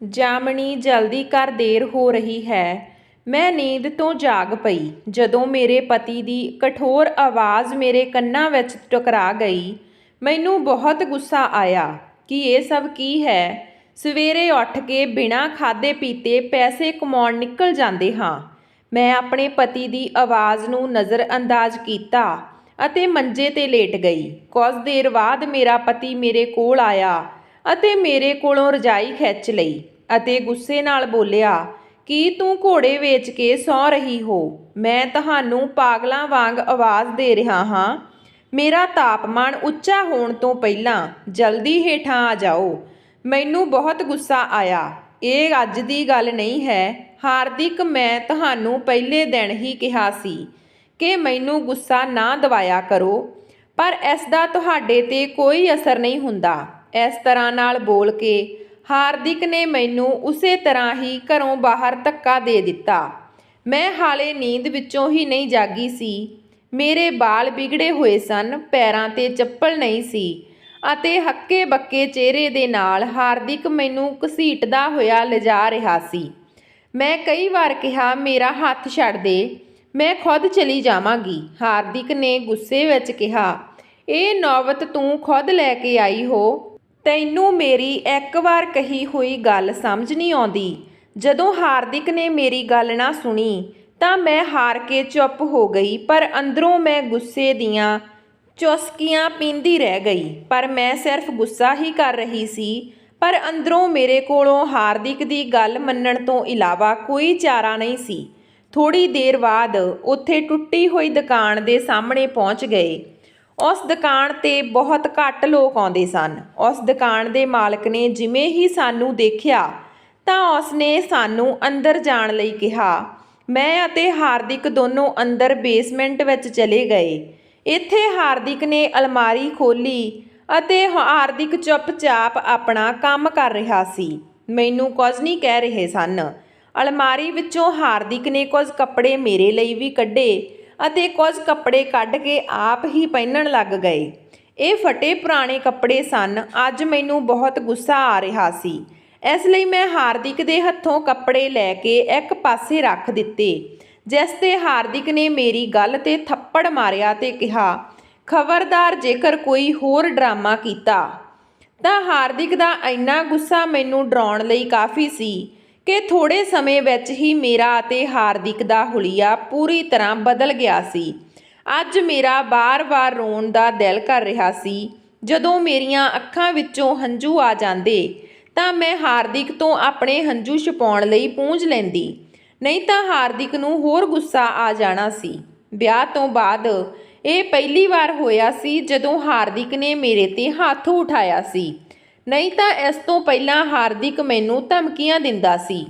ਜਾਮਣੀ ਜਲਦੀ ਕਰ, ਦੇਰ ਹੋ ਰਹੀ ਹੈ। ਮੈਂ ਨੀਂਦ ਤੋਂ ਜਾਗ ਪਈ ਜਦੋਂ ਮੇਰੇ ਪਤੀ ਦੀ ਕਠੋਰ ਆਵਾਜ਼ ਮੇਰੇ ਕੰਨਾਂ ਵਿੱਚ ਟਕਰਾ ਗਈ। ਮੈਨੂੰ ਬਹੁਤ ਗੁੱਸਾ ਆਇਆ ਕਿ ਇਹ ਸਭ ਕੀ ਹੈ। ਸਵੇਰੇ ਉੱਠ ਕੇ ਬਿਨਾਂ ਖਾਧੇ ਪੀਤੇ ਪੈਸੇ ਕਮਾਉਣ ਨਿਕਲ ਜਾਂਦੇ ਹਾਂ। ਮੈਂ ਆਪਣੇ ਪਤੀ ਦੀ ਆਵਾਜ਼ ਨੂੰ ਨਜ਼ਰਅੰਦਾਜ਼ ਕੀਤਾ ਅਤੇ ਮੰਜੇ 'ਤੇ ਲੇਟ ਗਈ। ਕੁਝ ਦੇਰ ਬਾਅਦ ਮੇਰਾ ਪਤੀ ਮੇਰੇ ਕੋਲ ਆਇਆ ਅਤੇ ਮੇਰੇ ਕੋਲੋਂ ਰਜਾਈ ਖਿੱਚ ਲਈ ਅਤੇ ਗੁੱਸੇ ਨਾਲ ਬੋਲਿਆ, ਕੀ ਤੂੰ ਘੋੜੇ ਵੇਚ ਕੇ ਸੌਂ ਰਹੀ ਹੋ? ਮੈਂ ਤੁਹਾਨੂੰ ਪਾਗਲਾਂ ਵਾਂਗ ਆਵਾਜ਼ ਦੇ ਰਿਹਾ ਹਾਂ। ਮੇਰਾ ਤਾਪਮਾਨ ਉੱਚਾ ਹੋਣ ਤੋਂ ਪਹਿਲਾਂ ਜਲਦੀ ਹੇਠਾਂ ਆ ਜਾਓ। ਮੈਨੂੰ ਬਹੁਤ ਗੁੱਸਾ ਆਇਆ। ਇਹ ਅੱਜ ਦੀ ਗੱਲ ਨਹੀਂ ਹੈ ਹਾਰਦਿਕ, ਮੈਂ ਤੁਹਾਨੂੰ ਪਹਿਲੇ ਦਿਨ ਹੀ ਕਿਹਾ ਸੀ ਕਿ ਮੈਨੂੰ ਗੁੱਸਾ ਨਾ ਦਿਵਾਇਆ ਕਰੋ, ਪਰ ਇਸ ਦਾ ਤੁਹਾਡੇ 'ਤੇ ਕੋਈ ਅਸਰ ਨਹੀਂ ਹੁੰਦਾ। ਇਸ ਤਰ੍ਹਾਂ ਨਾਲ ਬੋਲ ਕੇ ਹਾਰਦਿਕ ਨੇ ਮੈਨੂੰ ਉਸੇ ਤਰ੍ਹਾਂ ਹੀ ਘਰੋਂ ਬਾਹਰ ਧੱਕਾ ਦੇ ਦਿੱਤਾ। ਮੈਂ ਹਾਲੇ ਨੀਂਦ ਵਿੱਚੋਂ ਹੀ ਨਹੀਂ ਜਾਗੀ ਸੀ। ਮੇਰੇ ਵਾਲ ਵਿਗੜੇ ਹੋਏ ਸਨ, ਪੈਰਾਂ 'ਤੇ ਚੱਪਲ ਨਹੀਂ ਸੀ ਅਤੇ ਹੱਕੇ ਬੱਕੇ ਚਿਹਰੇ ਦੇ ਨਾਲ ਹਾਰਦਿਕ ਮੈਨੂੰ ਘਸੀਟਦਾ ਹੋਇਆ ਲਿਜਾ ਰਿਹਾ ਸੀ। ਮੈਂ ਕਈ ਵਾਰ ਕਿਹਾ, ਮੇਰਾ ਹੱਥ ਛੱਡ ਦੇ, ਮੈਂ ਖੁਦ ਚਲੀ ਜਾਵਾਂਗੀ। ਹਾਰਦਿਕ ਨੇ ਗੁੱਸੇ ਵਿੱਚ ਕਿਹਾ, ਇਹ ਨੌਬਤ ਤੂੰ ਖੁਦ ਲੈ ਕੇ ਆਈ ਹੋ। ਤੈਨੂੰ ਮੇਰੀ ਇੱਕ ਵਾਰ ਕਹੀ ਹੋਈ ਗੱਲ ਸਮਝ ਨਹੀਂ ਆਉਂਦੀ। ਜਦੋਂ ਹਾਰਦਿਕ ਨੇ ਮੇਰੀ ਗੱਲ ਨਾ ਸੁਣੀ ਤਾਂ ਮੈਂ ਹਾਰ ਕੇ ਚੁੱਪ ਹੋ ਗਈ, ਪਰ ਅੰਦਰੋਂ ਮੈਂ ਗੁੱਸੇ ਦੀਆਂ ਚੁਸਕੀਆਂ ਪੀਂਦੀ ਰਹਿ ਗਈ। ਪਰ ਮੈਂ ਸਿਰਫ ਗੁੱਸਾ ਹੀ ਕਰ ਰਹੀ ਸੀ, ਪਰ ਅੰਦਰੋਂ ਮੇਰੇ ਕੋਲੋਂ ਹਾਰਦਿਕ ਦੀ ਗੱਲ ਮੰਨਣ ਤੋਂ ਇਲਾਵਾ ਕੋਈ ਚਾਰਾ ਨਹੀਂ ਸੀ। ਥੋੜ੍ਹੀ ਦੇਰ ਬਾਅਦ ਉੱਥੇ ਟੁੱਟੀ ਹੋਈ ਦੁਕਾਨ ਦੇ ਸਾਹਮਣੇ ਪਹੁੰਚ ਗਏ। ਉਸ ਦੁਕਾਨ 'ਤੇ ਬਹੁਤ ਘੱਟ ਲੋਕ ਆਉਂਦੇ ਸਨ। ਉਸ ਦੁਕਾਨ ਦੇ ਮਾਲਕ ਨੇ ਜਿਵੇਂ ਹੀ ਸਾਨੂੰ ਦੇਖਿਆ ਤਾਂ ਉਸਨੇ ਸਾਨੂੰ ਅੰਦਰ ਜਾਣ ਲਈ ਕਿਹਾ। ਮੈਂ ਅਤੇ ਹਾਰਦਿਕ ਦੋਨੋਂ ਅੰਦਰ ਬੇਸਮੈਂਟ ਵਿੱਚ ਚਲੇ ਗਏ। ਇੱਥੇ ਹਾਰਦਿਕ ਨੇ ਅਲਮਾਰੀ ਖੋਲ੍ਹੀ ਅਤੇ ਹਾਰਦਿਕ ਚੁੱਪਚਾਪ ਆਪਣਾ ਕੰਮ ਕਰ ਰਿਹਾ ਸੀ। ਮੈਨੂੰ ਕੁਝ ਨਹੀਂ ਕਹਿ ਰਹੇ ਸਨ। ਅਲਮਾਰੀ ਵਿੱਚੋਂ ਹਾਰਦਿਕ ਨੇ ਕੁਝ ਕੱਪੜੇ ਮੇਰੇ ਲਈ ਵੀ ਕੱਢੇ ਅਤੇ ਕੁਝ ਕੱਪੜੇ ਕੱਢ ਕੇ ਆਪ ਹੀ ਪਹਿਨਣ ਲੱਗ ਗਏ। ਇਹ ਫਟੇ ਪੁਰਾਣੇ ਕੱਪੜੇ ਸਨ। ਅੱਜ ਮੈਨੂੰ ਬਹੁਤ ਗੁੱਸਾ ਆ ਰਿਹਾ ਸੀ, ਇਸ ਲਈ ਮੈਂ ਹਾਰਦਿਕ ਦੇ ਹੱਥੋਂ ਕੱਪੜੇ ਲੈ ਕੇ ਇੱਕ ਪਾਸੇ ਰੱਖ ਦਿੱਤੇ, ਜਿਸ 'ਤੇ ਹਾਰਦਿਕ ਨੇ ਮੇਰੀ ਗੱਲ 'ਤੇ ਥੱਪੜ ਮਾਰਿਆ ਤੇ ਕਿਹਾ, ਖਬਰਦਾਰ ਜੇਕਰ ਕੋਈ ਹੋਰ ਡਰਾਮਾ ਕੀਤਾ। ਤਾਂ ਹਾਰਦਿਕ ਦਾ ਇੰਨਾ ਗੁੱਸਾ ਮੈਨੂੰ ਡਰਾਉਣ ਲਈ ਕਾਫੀ ਸੀ ਕਿ ਥੋੜ੍ਹੇ ਸਮੇਂ ਵਿੱਚ ਹੀ ਮੇਰਾ ਅਤੇ ਹਾਰਦਿਕ ਦਾ ਹੁਲੀਆ ਪੂਰੀ ਤਰ੍ਹਾਂ ਬਦਲ ਗਿਆ ਸੀ। ਅੱਜ ਮੇਰਾ ਵਾਰ-ਵਾਰ ਰੋਣ ਦਾ ਦਿਲ ਕਰ ਰਿਹਾ ਸੀ। ਜਦੋਂ ਮੇਰੀਆਂ ਅੱਖਾਂ ਵਿੱਚੋਂ ਹੰਝੂ ਆ ਜਾਂਦੇ ਤਾਂ ਮੈਂ ਹਾਰਦਿਕ ਤੋਂ ਆਪਣੇ ਹੰਝੂ ਛੁਪਾਉਣ ਲਈ ਪੂੰਝ ਲੈਂਦੀ, ਨਹੀਂ ਤਾਂ ਹਾਰਦਿਕ ਨੂੰ ਹੋਰ ਗੁੱਸਾ ਆ ਜਾਣਾ ਸੀ। ਵਿਆਹ ਤੋਂ ਬਾਅਦ ਇਹ ਪਹਿਲੀ ਵਾਰ ਹੋਇਆ ਸੀ ਜਦੋਂ ਹਾਰਦਿਕ ਨੇ ਮੇਰੇ 'ਤੇ ਹੱਥ ਉਠਾਇਆ ਸੀ, ਨਹੀਂ ਤਾਂ ਇਸ ਤੋਂ ਪਹਿਲਾਂ ਹਾਰਦਿਕ ਮੈਨੂੰ ਧਮਕੀਆਂ ਦਿੰਦਾ ਸੀ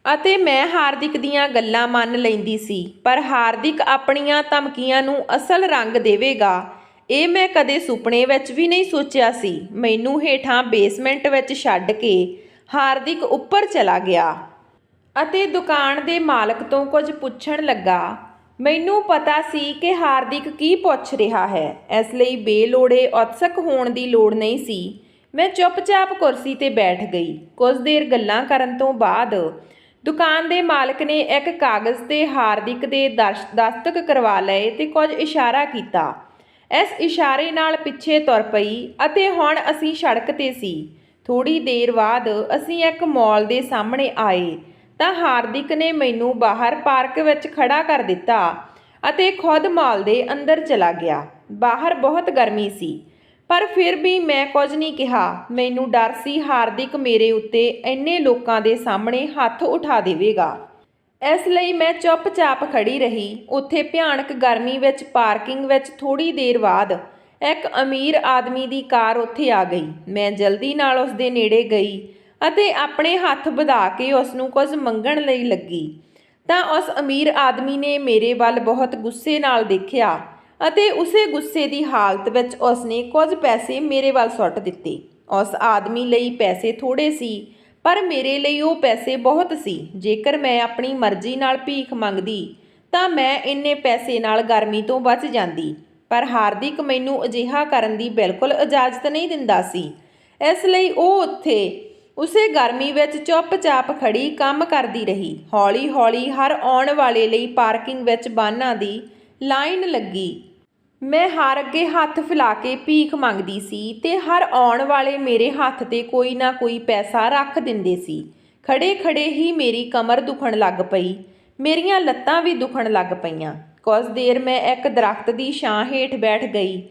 ਅਤੇ ਮੈਂ ਹਾਰਦਿਕ ਦੀਆਂ ਗੱਲਾਂ ਮੰਨ ਲੈਂਦੀ ਸੀ। ਪਰ ਹਾਰਦਿਕ ਆਪਣੀਆਂ ਧਮਕੀਆਂ ਨੂੰ ਅਸਲ ਰੰਗ ਦੇਵੇਗਾ, ਇਹ ਮੈਂ ਕਦੇ ਸੁਪਨੇ ਵਿੱਚ ਵੀ ਨਹੀਂ ਸੋਚਿਆ ਸੀ। ਮੈਨੂੰ ਹੇਠਾਂ ਬੇਸਮੈਂਟ ਵਿੱਚ ਛੱਡ ਕੇ ਹਾਰਦਿਕ ਉੱਪਰ ਚਲਾ ਗਿਆ ਅਤੇ ਦੁਕਾਨ ਦੇ ਮਾਲਕ ਤੋਂ ਕੁਝ ਪੁੱਛਣ ਲੱਗਾ। ਮੈਨੂੰ ਪਤਾ ਸੀ ਕਿ ਹਾਰਦਿਕ ਕੀ ਪੁੱਛ ਰਿਹਾ ਹੈ, ਇਸ ਲਈ ਬੇਲੋੜੇ ਉਤਸੁਕ ਹੋਣ ਦੀ ਲੋੜ ਨਹੀਂ ਸੀ। ਮੈਂ ਚੁੱਪਚਾਪ ਕੁਰਸੀ 'ਤੇ ਬੈਠ ਗਈ। ਕੁਝ ਦੇਰ ਗੱਲਾਂ ਕਰਨ ਤੋਂ ਬਾਅਦ ਦੁਕਾਨ ਦੇ ਮਾਲਕ ਨੇ ਇੱਕ ਕਾਗਜ਼ 'ਤੇ ਹਾਰਦਿਕ ਦੇ ਦਸਤਖਤ ਕਰਵਾ ਲਏ ਤੇ ਕੁਝ ਇਸ਼ਾਰਾ ਕੀਤਾ। ਇਸ ਇਸ਼ਾਰੇ ਨਾਲ ਪਿੱਛੇ ਤੁਰ ਪਈ ਅਤੇ ਹੁਣ ਅਸੀਂ ਸੜਕ 'ਤੇ ਸੀ। ਥੋੜ੍ਹੀ ਦੇਰ ਬਾਅਦ ਅਸੀਂ ਇੱਕ ਮਾਲ ਦੇ ਸਾਹਮਣੇ ਆਏ ਤਾਂ ਹਾਰਦਿਕ ਨੇ ਮੈਨੂੰ ਬਾਹਰ ਪਾਰਕ ਵਿੱਚ ਖੜਾ ਕਰ ਦਿੱਤਾ ਅਤੇ ਖੁਦ ਮਾਲ ਦੇ ਅੰਦਰ ਚਲਾ ਗਿਆ। ਬਾਹਰ ਬਹੁਤ ਗਰਮੀ ਸੀ, ਪਰ ਫਿਰ ਵੀ ਮੈਂ ਕੁਝ ਨਹੀਂ ਕਿਹਾ। ਮੈਨੂੰ ਡਰ ਸੀ ਹਾਰਦਿਕ ਮੇਰੇ ਉੱਤੇ ਇੰਨੇ ਲੋਕਾਂ ਦੇ ਸਾਹਮਣੇ ਹੱਥ ਉਠਾ ਦੇਵੇਗਾ, ਇਸ ਲਈ ਮੈਂ ਚੁੱਪਚਾਪ ਖੜੀ ਰਹੀ। ਉੱਥੇ ਭਿਆਨਕ ਗਰਮੀ ਵਿੱਚ ਪਾਰਕਿੰਗ ਵਿੱਚ ਥੋੜ੍ਹੀ ਦੇਰ ਬਾਅਦ ਇੱਕ ਅਮੀਰ ਆਦਮੀ ਦੀ ਕਾਰ ਉੱਥੇ ਆ ਗਈ। ਮੈਂ ਜਲਦੀ ਨਾਲ ਉਸ ਦੇ ਨੇੜੇ ਗਈ ਅਤੇ ਆਪਣੇ ਹੱਥ ਵਧਾ ਕੇ ਉਸ ਨੂੰ ਕੁਝ ਮੰਗਣ ਲਈ ਲੱਗੀ ਤਾਂ ਉਸ ਅਮੀਰ ਆਦਮੀ ਨੇ ਮੇਰੇ ਵੱਲ ਬਹੁਤ ਗੁੱਸੇ ਨਾਲ ਦੇਖਿਆ ਅਤੇ ਉਸੇ ਗੁੱਸੇ ਦੀ ਹਾਲਤ ਵਿੱਚ ਉਸਨੇ ਕੁਝ ਪੈਸੇ ਮੇਰੇ ਵੱਲ ਸੁੱਟ ਦਿੱਤੇ। ਉਸ ਆਦਮੀ ਲਈ ਪੈਸੇ ਥੋੜ੍ਹੇ ਸੀ, ਪਰ ਮੇਰੇ ਲਈ ਉਹ ਪੈਸੇ ਬਹੁਤ ਸੀ। ਜੇਕਰ ਮੈਂ ਆਪਣੀ ਮਰਜ਼ੀ ਨਾਲ ਭੀਖ ਮੰਗਦੀ ਤਾਂ ਮੈਂ ਇੰਨੇ ਪੈਸੇ ਨਾਲ ਗਰਮੀ ਤੋਂ ਬਚ ਜਾਂਦੀ, ਪਰ ਹਾਰਦਿਕ ਮੈਨੂੰ ਅਜਿਹਾ ਕਰਨ ਦੀ ਬਿਲਕੁਲ ਇਜਾਜ਼ਤ ਨਹੀਂ ਦਿੰਦਾ ਸੀ। ਇਸ ਲਈ ਉਹ ਉੱਥੇ ਉਸੇ ਗਰਮੀ ਵਿੱਚ ਚੁੱਪ-ਚਾਪ ਖੜੀ ਕੰਮ ਕਰਦੀ ਰਹੀ। ਹੌਲੀ-ਹੌਲੀ ਹਰ ਆਉਣ ਵਾਲੇ ਲਈ ਪਾਰਕਿੰਗ ਵਿੱਚ ਵਾਹਨਾਂ ਦੀ ਲਾਈਨ ਲੱਗੀ। ਮੈਂ ਹਰ ਅੱਗੇ ਹੱਥ ਫੈਲਾ ਕੇ ਭੀਖ ਮੰਗਦੀ ਸੀ ਤੇ ਹਰ ਆਉਣ ਵਾਲੇ ਮੇਰੇ ਹੱਥ 'ਤੇ ਕੋਈ ਨਾ ਕੋਈ ਪੈਸਾ ਰੱਖ ਦਿੰਦੇ ਸੀ। ਖੜੇ-ਖੜੇ ਹੀ ਮੇਰੀ ਕਮਰ ਦੁਖਣ ਲੱਗ ਪਈ। ਮੇਰੀਆਂ ਲੱਤਾਂ ਵੀ ਦੁਖਣ ਲੱਗ ਪਈਆਂ। ਕੁਝ ਦੇਰ ਮੈਂ ਇੱਕ ਦਰਖਤ ਦੀ ਛਾਂ ਹੇਠ ਬੈਠ ਗਈ।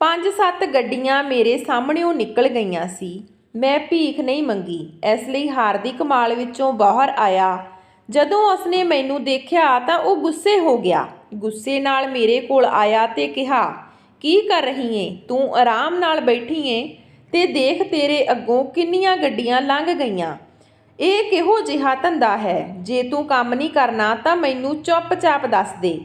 5-7 ਗੱਡੀਆਂ ਮੇਰੇ ਸਾਹਮਣਿਓਂ ਨਿਕਲ ਗਈਆਂ ਸੀ। ਮੈਂ ਭੀਖ ਨਹੀਂ ਮੰਗੀ, ਇਸ ਲਈ ਹਾਰਦਿਕ ਮਾਲ ਵਿੱਚੋਂ ਬਾਹਰ ਆਇਆ। ਜਦੋਂ ਉਸਨੇ ਮੈਨੂੰ ਦੇਖਿਆ ਤਾਂ ਉਹ ਗੁੱਸੇ ਹੋ ਗਿਆ। ਗੁੱਸੇ ਨਾਲ ਮੇਰੇ ਕੋਲ ਆਇਆ ਤੇ ਕਿਹਾ, ਕੀ ਕਰ ਰਹੀ ਏਂ? ਤੂੰ ਆਰਾਮ ਨਾਲ ਬੈਠੀ ਏਂ ਤੇ ਦੇਖ ਤੇਰੇ ਅੱਗੋਂ ਕਿੰਨੀਆਂ ਗੱਡੀਆਂ ਲੰਘ ਗਈਆਂ। ਇਹ ਕਿਹੋ ਜਿਹਾ ਧੰਦਾ ਹੈ? ਜੇ ਤੂੰ ਕੰਮ ਨਹੀਂ ਕਰਨਾ ਤਾਂ ਮੈਨੂੰ ਚੁੱਪ-ਚਾਪ ਦੱਸ ਦੇ।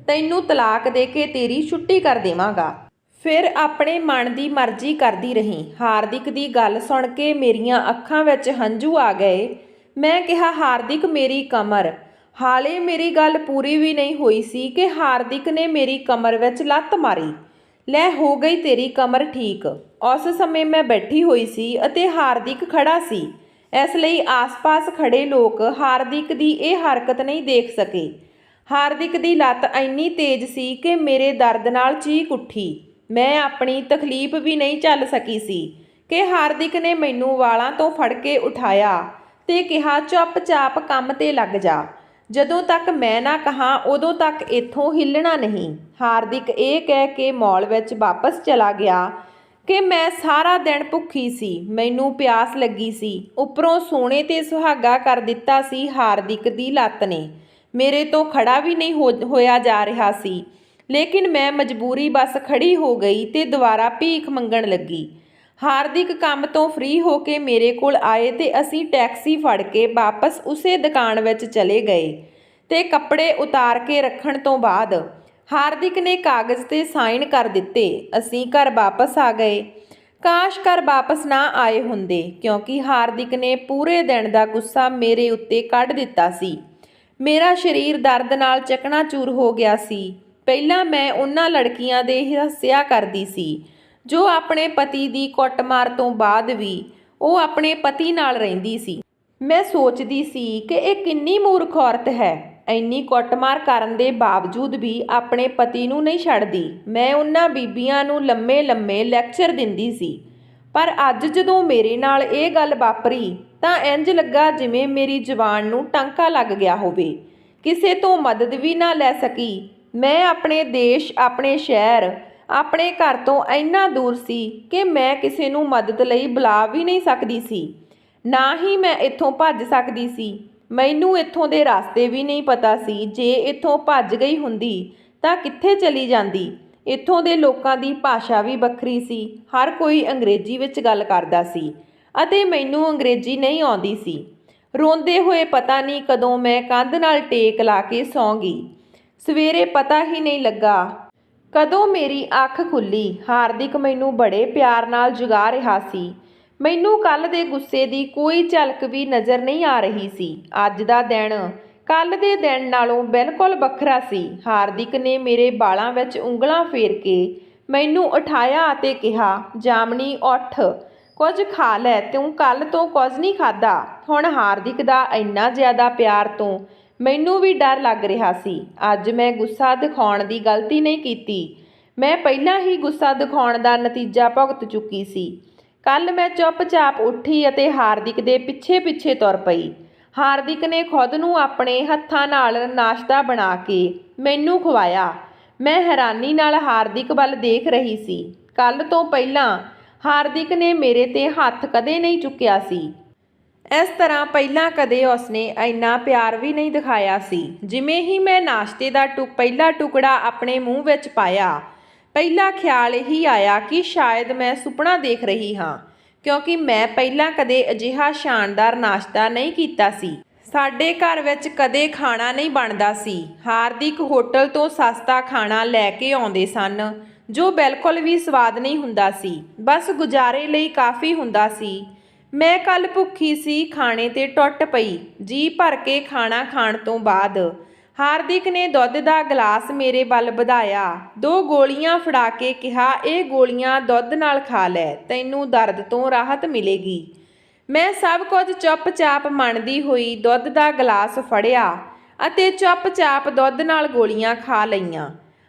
ਤੈਨੂੰ ਤਲਾਕ ਦੇ ਕੇ ਤੇਰੀ ਛੁੱਟੀ ਕਰ ਦੇਵਾਂਗਾ। ਫਿਰ ਆਪਣੇ ਮਨ ਦੀ ਮਰਜ਼ੀ ਕਰਦੀ ਰਹੀ। ਹਾਰਦਿਕ ਦੀ ਗੱਲ ਸੁਣ ਕੇ ਮੇਰੀਆਂ ਅੱਖਾਂ ਵਿੱਚ ਹੰਝੂ ਆ ਗਏ। ਮੈਂ ਕਿਹਾ, ਹਾਰਦਿਕ ਮੇਰੀ ਕਮਰ। ਹਾਲੇ ਮੇਰੀ ਗੱਲ ਪੂਰੀ ਵੀ ਨਹੀਂ ਹੋਈ ਸੀ ਕਿ ਹਾਰਦਿਕ ਨੇ ਮੇਰੀ ਕਮਰ ਵਿੱਚ ਲੱਤ ਮਾਰੀ। ਲੈ, ਹੋ ਗਈ ਤੇਰੀ ਕਮਰ ਠੀਕ। ਉਸ ਸਮੇਂ ਮੈਂ ਬੈਠੀ ਹੋਈ ਸੀ ਅਤੇ ਹਾਰਦਿਕ ਖੜਾ ਸੀ, ਇਸ ਲਈ ਆਸ-ਪਾਸ ਖੜੇ ਲੋਕ ਹਾਰਦਿਕ ਦੀ ਇਹ ਹਰਕਤ ਨਹੀਂ ਦੇਖ ਸਕੇ। ਹਾਰਦਿਕ ਦੀ ਲੱਤ ਇੰਨੀ ਤੇਜ਼ ਸੀ ਕਿ ਮੇਰੇ ਦਰਦ ਨਾਲ ਚੀਕ ਉੱਠੀ। ਮੈਂ ਆਪਣੀ ਤਕਲੀਫ ਵੀ ਨਹੀਂ ਝੱਲ ਸਕੀ ਸੀ ਕਿ ਹਾਰਦਿਕ ਨੇ ਮੈਨੂੰ ਵਾਲਾਂ ਤੋਂ ਫੜ ਕੇ ਉਠਾਇਆ ਤੇ ਕਿਹਾ, ਚੁੱਪ-ਚਾਪ ਕੰਮ 'ਤੇ ਲੱਗ ਜਾ। ਜਦੋਂ ਤੱਕ ਮੈਂ ਨਾ ਕਹਾਂ ਉਦੋਂ ਤੱਕ ਇੱਥੋਂ ਹਿੱਲਣਾ ਨਹੀਂ। ਹਾਰਦਿਕ ਇਹ ਕਹਿ ਕੇ ਮਾਲ ਵਿੱਚ ਵਾਪਸ ਚਲਾ ਗਿਆ ਕਿ ਮੈਂ ਸਾਰਾ ਦਿਨ ਭੁੱਖੀ ਸੀ। ਮੈਨੂੰ ਪਿਆਸ ਲੱਗੀ ਸੀ। ਉੱਪਰੋਂ ਸੋਨੇ 'ਤੇ ਸੁਹਾਗਾ ਕਰ ਦਿੱਤਾ ਸੀ ਹਾਰਦਿਕ ਦੀ ਲੱਤ ਨੇ। ਮੇਰੇ ਤੋਂ ਖੜਾ ਵੀ ਨਹੀਂ ਹੋਇਆ ਜਾ ਰਿਹਾ ਸੀ, ਲੇਕਿਨ ਮੈਂ ਮਜਬੂਰੀ ਬਸ ਖੜੀ ਹੋ ਗਈ ਤੇ ਦੁਬਾਰਾ ਭੀਖ ਮੰਗਣ ਲੱਗੀ। ਹਾਰਦਿਕ ਕੰਮ ਤੋਂ ਫ੍ਰੀ ਹੋ ਕੇ ਮੇਰੇ ਕੋਲ ਆਏ ਤੇ ਅਸੀਂ ਟੈਕਸੀ ਫੜ ਕੇ ਵਾਪਸ ਉਸੇ ਦੁਕਾਨ ਵਿੱਚ ਚਲੇ ਗਏ ਤੇ ਕੱਪੜੇ ਉਤਾਰ ਕੇ ਰੱਖਣ ਤੋਂ ਬਾਅਦ ਹਾਰਦਿਕ ਨੇ ਕਾਗਜ਼ 'ਤੇ ਸਾਈਨ ਕਰ ਦਿੱਤੇ। ਅਸੀਂ ਘਰ ਵਾਪਸ ਆ ਗਏ। ਕਾਸ਼ ਘਰ ਵਾਪਸ ਨਾ ਆਏ ਹੁੰਦੇ, ਕਿਉਂਕਿ ਹਾਰਦਿਕ ਨੇ ਪੂਰੇ ਦਿਨ ਦਾ ਗੁੱਸਾ ਮੇਰੇ ਉੱਤੇ ਕੱਢ ਦਿੱਤਾ ਸੀ। ਮੇਰਾ ਸਰੀਰ ਦਰਦ ਨਾਲ ਚਕਨਾਚੂਰ ਹੋ ਗਿਆ ਸੀ। ਪਹਿਲਾਂ ਮੈਂ ਉਹਨਾਂ ਲੜਕੀਆਂ ਦੇ ਹੱਸਿਆ ਕਰਦੀ ਸੀ ਜੋ ਆਪਣੇ ਪਤੀ ਦੀ ਕੁੱਟਮਾਰ ਤੋਂ ਬਾਅਦ ਵੀ ਉਹ ਆਪਣੇ ਪਤੀ ਨਾਲ ਰਹਿੰਦੀ ਸੀ। ਮੈਂ ਸੋਚਦੀ ਸੀ ਕਿ ਇਹ ਕਿੰਨੀ ਮੂਰਖ ਔਰਤ ਹੈ, ਇੰਨੀ ਕੁੱਟਮਾਰ ਕਰਨ ਦੇ ਬਾਵਜੂਦ ਵੀ ਆਪਣੇ ਪਤੀ ਨੂੰ ਨਹੀਂ ਛੱਡਦੀ। ਮੈਂ ਉਹਨਾਂ ਬੀਬੀਆਂ ਨੂੰ ਲੰਮੇ-ਲੰਮੇ ਲੈਕਚਰ ਦਿੰਦੀ ਸੀ, ਪਰ ਅੱਜ ਜਦੋਂ ਮੇਰੇ ਨਾਲ ਇਹ ਗੱਲ ਵਾਪਰੀ ਤਾਂ ਇੰਜ ਲੱਗਾ ਜਿਵੇਂ ਮੇਰੀ ਜ਼ੁਬਾਨ ਨੂੰ ਟਾਂਕਾ ਲੱਗ ਗਿਆ ਹੋਵੇ। ਕਿਸੇ ਤੋਂ ਮਦਦ ਵੀ ਨਾ ਲੈ ਸਕੀ। ਮੈਂ ਆਪਣੇ ਦੇਸ਼, ਆਪਣੇ ਸ਼ਹਿਰ, ਆਪਣੇ ਘਰ ਤੋਂ ਇੰਨਾ ਦੂਰ ਸੀ ਕਿ ਮੈਂ ਕਿਸੇ ਨੂੰ ਮਦਦ ਲਈ ਬੁਲਾ ਵੀ ਨਹੀਂ ਸਕਦੀ ਸੀ। ਨਾ ਹੀ ਮੈਂ ਇੱਥੋਂ ਭੱਜ ਸਕਦੀ ਸੀ। ਮੈਨੂੰ ਇੱਥੋਂ ਦੇ ਰਸਤੇ ਵੀ ਨਹੀਂ ਪਤਾ ਸੀ। ਜੇ ਇੱਥੋਂ ਭੱਜ ਗਈ ਹੁੰਦੀ ਤਾਂ ਕਿੱਥੇ ਚਲੀ ਜਾਂਦੀ। ਇੱਥੋਂ ਦੇ ਲੋਕਾਂ ਦੀ ਭਾਸ਼ਾ ਵੀ ਵੱਖਰੀ ਸੀ। ਹਰ ਕੋਈ ਅੰਗਰੇਜ਼ੀ ਵਿੱਚ ਗੱਲ ਕਰਦਾ ਸੀ ਅਤੇ ਮੈਨੂੰ ਅੰਗਰੇਜ਼ੀ ਨਹੀਂ ਆਉਂਦੀ ਸੀ। ਰੋਂਦੇ ਹੋਏ ਪਤਾ ਨਹੀਂ ਕਦੋਂ ਮੈਂ ਕੰਧ ਨਾਲ ਟੇਕ ਲਾ ਕੇ ਸੌਂ ਗਈ। ਸਵੇਰੇ ਪਤਾ ਹੀ ਨਹੀਂ ਲੱਗਾ ਕਦੋਂ ਮੇਰੀ ਅੱਖ ਖੁੱਲੀ। ਹਾਰਦਿਕ ਮੈਨੂੰ ਬੜੇ ਪਿਆਰ ਨਾਲ ਜਗਾ ਰਿਹਾ ਸੀ। ਮੈਨੂੰ ਕੱਲ੍ਹ ਦੇ ਗੁੱਸੇ ਦੀ ਕੋਈ ਝਲਕ ਵੀ ਨਜ਼ਰ ਨਹੀਂ ਆ ਰਹੀ ਸੀ। ਅੱਜ ਦਾ ਦਿਨ ਕੱਲ੍ਹ ਦੇ ਦਿਨ ਨਾਲੋਂ ਬਿਲਕੁਲ ਵੱਖਰਾ ਸੀ। ਹਾਰਦਿਕ ਨੇ ਮੇਰੇ ਵਾਲਾਂ ਵਿੱਚ ਉਂਗਲਾਂ ਫੇਰ ਕੇ ਮੈਨੂੰ ਉਠਾਇਆ ਅਤੇ ਕਿਹਾ, ਜਾਮਨੀ ਉੱਠ, ਕੁਝ ਖਾ ਲੈ, ਤੂੰ ਕੱਲ੍ਹ ਤੋਂ ਕੁਝ ਨਹੀਂ ਖਾਧਾ। ਹੁਣ ਹਾਰਦਿਕ ਦਾ ਇੰਨਾ ਜ਼ਿਆਦਾ ਪਿਆਰ ਤੋਂ ਮੈਨੂੰ ਵੀ ਡਰ ਲੱਗ ਰਿਹਾ ਸੀ। ਅੱਜ ਮੈਂ ਗੁੱਸਾ ਦਿਖਾਉਣ ਦੀ ਗਲਤੀ ਨਹੀਂ ਕੀਤੀ। ਮੈਂ ਪਹਿਲਾਂ ਹੀ ਗੁੱਸਾ ਦਿਖਾਉਣ ਦਾ ਨਤੀਜਾ ਭੁਗਤ ਚੁੱਕੀ ਸੀ। ਕੱਲ੍ਹ ਮੈਂ ਚੁੱਪ-ਚਾਪ ਉੱਠੀ ਅਤੇ ਹਾਰਦਿਕ ਦੇ ਪਿੱਛੇ-ਪਿੱਛੇ ਤੁਰ ਪਈ। ਹਾਰਦਿਕ ਨੇ ਖੁਦ ਨੂੰ ਆਪਣੇ ਹੱਥਾਂ ਨਾਲ ਨਾਸ਼ਤਾ ਬਣਾ ਕੇ ਮੈਨੂੰ ਖਵਾਇਆ। ਮੈਂ ਹੈਰਾਨੀ ਨਾਲ ਹਾਰਦਿਕ ਵੱਲ ਦੇਖ ਰਹੀ ਸੀ। ਕੱਲ੍ਹ ਤੋਂ ਪਹਿਲਾਂ ਹਾਰਦਿਕ ਨੇ ਮੇਰੇ 'ਤੇ ਹੱਥ ਕਦੇ ਨਹੀਂ ਚੁੱਕਿਆ ਸੀ। ਇਸ ਤਰ੍ਹਾਂ ਪਹਿਲਾਂ ਕਦੇ ਉਸਨੇ ਇੰਨਾ ਪਿਆਰ ਵੀ ਨਹੀਂ ਦਿਖਾਇਆ ਸੀ। ਜਿਵੇਂ ਹੀ ਮੈਂ ਨਾਸ਼ਤੇ ਦਾ ਪਹਿਲਾ ਟੁਕੜਾ ਆਪਣੇ ਮੂੰਹ ਵਿੱਚ ਪਾਇਆ, ਪਹਿਲਾ ਖਿਆਲ ਇਹੀ ਆਇਆ ਕਿ ਸ਼ਾਇਦ ਮੈਂ ਸੁਪਨਾ ਦੇਖ ਰਹੀ ਹਾਂ, ਕਿਉਂਕਿ ਮੈਂ ਪਹਿਲਾਂ ਕਦੇ ਅਜਿਹਾ ਸ਼ਾਨਦਾਰ ਨਾਸ਼ਤਾ ਨਹੀਂ ਕੀਤਾ ਸੀ। ਸਾਡੇ ਘਰ ਵਿੱਚ ਕਦੇ ਖਾਣਾ ਨਹੀਂ ਬਣਦਾ ਸੀ। ਹਾਰਦਿਕ ਹੋਟਲ ਤੋਂ ਸਸਤਾ ਖਾਣਾ ਲੈ ਕੇ ਆਉਂਦੇ ਸਨ ਜੋ ਬਿਲਕੁਲ ਵੀ ਸਵਾਦ ਨਹੀਂ ਹੁੰਦਾ ਸੀ, ਬਸ ਗੁਜ਼ਾਰੇ ਲਈ ਕਾਫੀ ਹੁੰਦਾ ਸੀ। ਮੈਂ ਕੱਲ੍ਹ ਭੁੱਖੀ ਸੀ, ਖਾਣੇ 'ਤੇ ਟੁੱਟ ਪਈ। ਜੀ ਭਰ ਕੇ ਖਾਣਾ ਖਾਣ ਤੋਂ ਬਾਅਦ ਹਾਰਦਿਕ ਨੇ ਦੁੱਧ ਦਾ ਗਲਾਸ ਮੇਰੇ ਵੱਲ ਵਧਾਇਆ। 2 ਗੋਲੀਆਂ ਫੜਾ ਕੇ ਕਿਹਾ, ਇਹ ਗੋਲੀਆਂ ਦੁੱਧ ਨਾਲ ਖਾ ਲੈ, ਤੈਨੂੰ ਦਰਦ ਤੋਂ ਰਾਹਤ ਮਿਲੇਗੀ। ਮੈਂ ਸਭ ਕੁਝ ਚੁੱਪ-ਚਾਪ ਮੰਨਦੀ ਹੋਈ ਦੁੱਧ ਦਾ ਗਲਾਸ ਫੜਿਆ ਅਤੇ ਚੁੱਪ-ਚਾਪ ਦੁੱਧ ਨਾਲ ਗੋਲੀਆਂ ਖਾ ਲਈਆਂ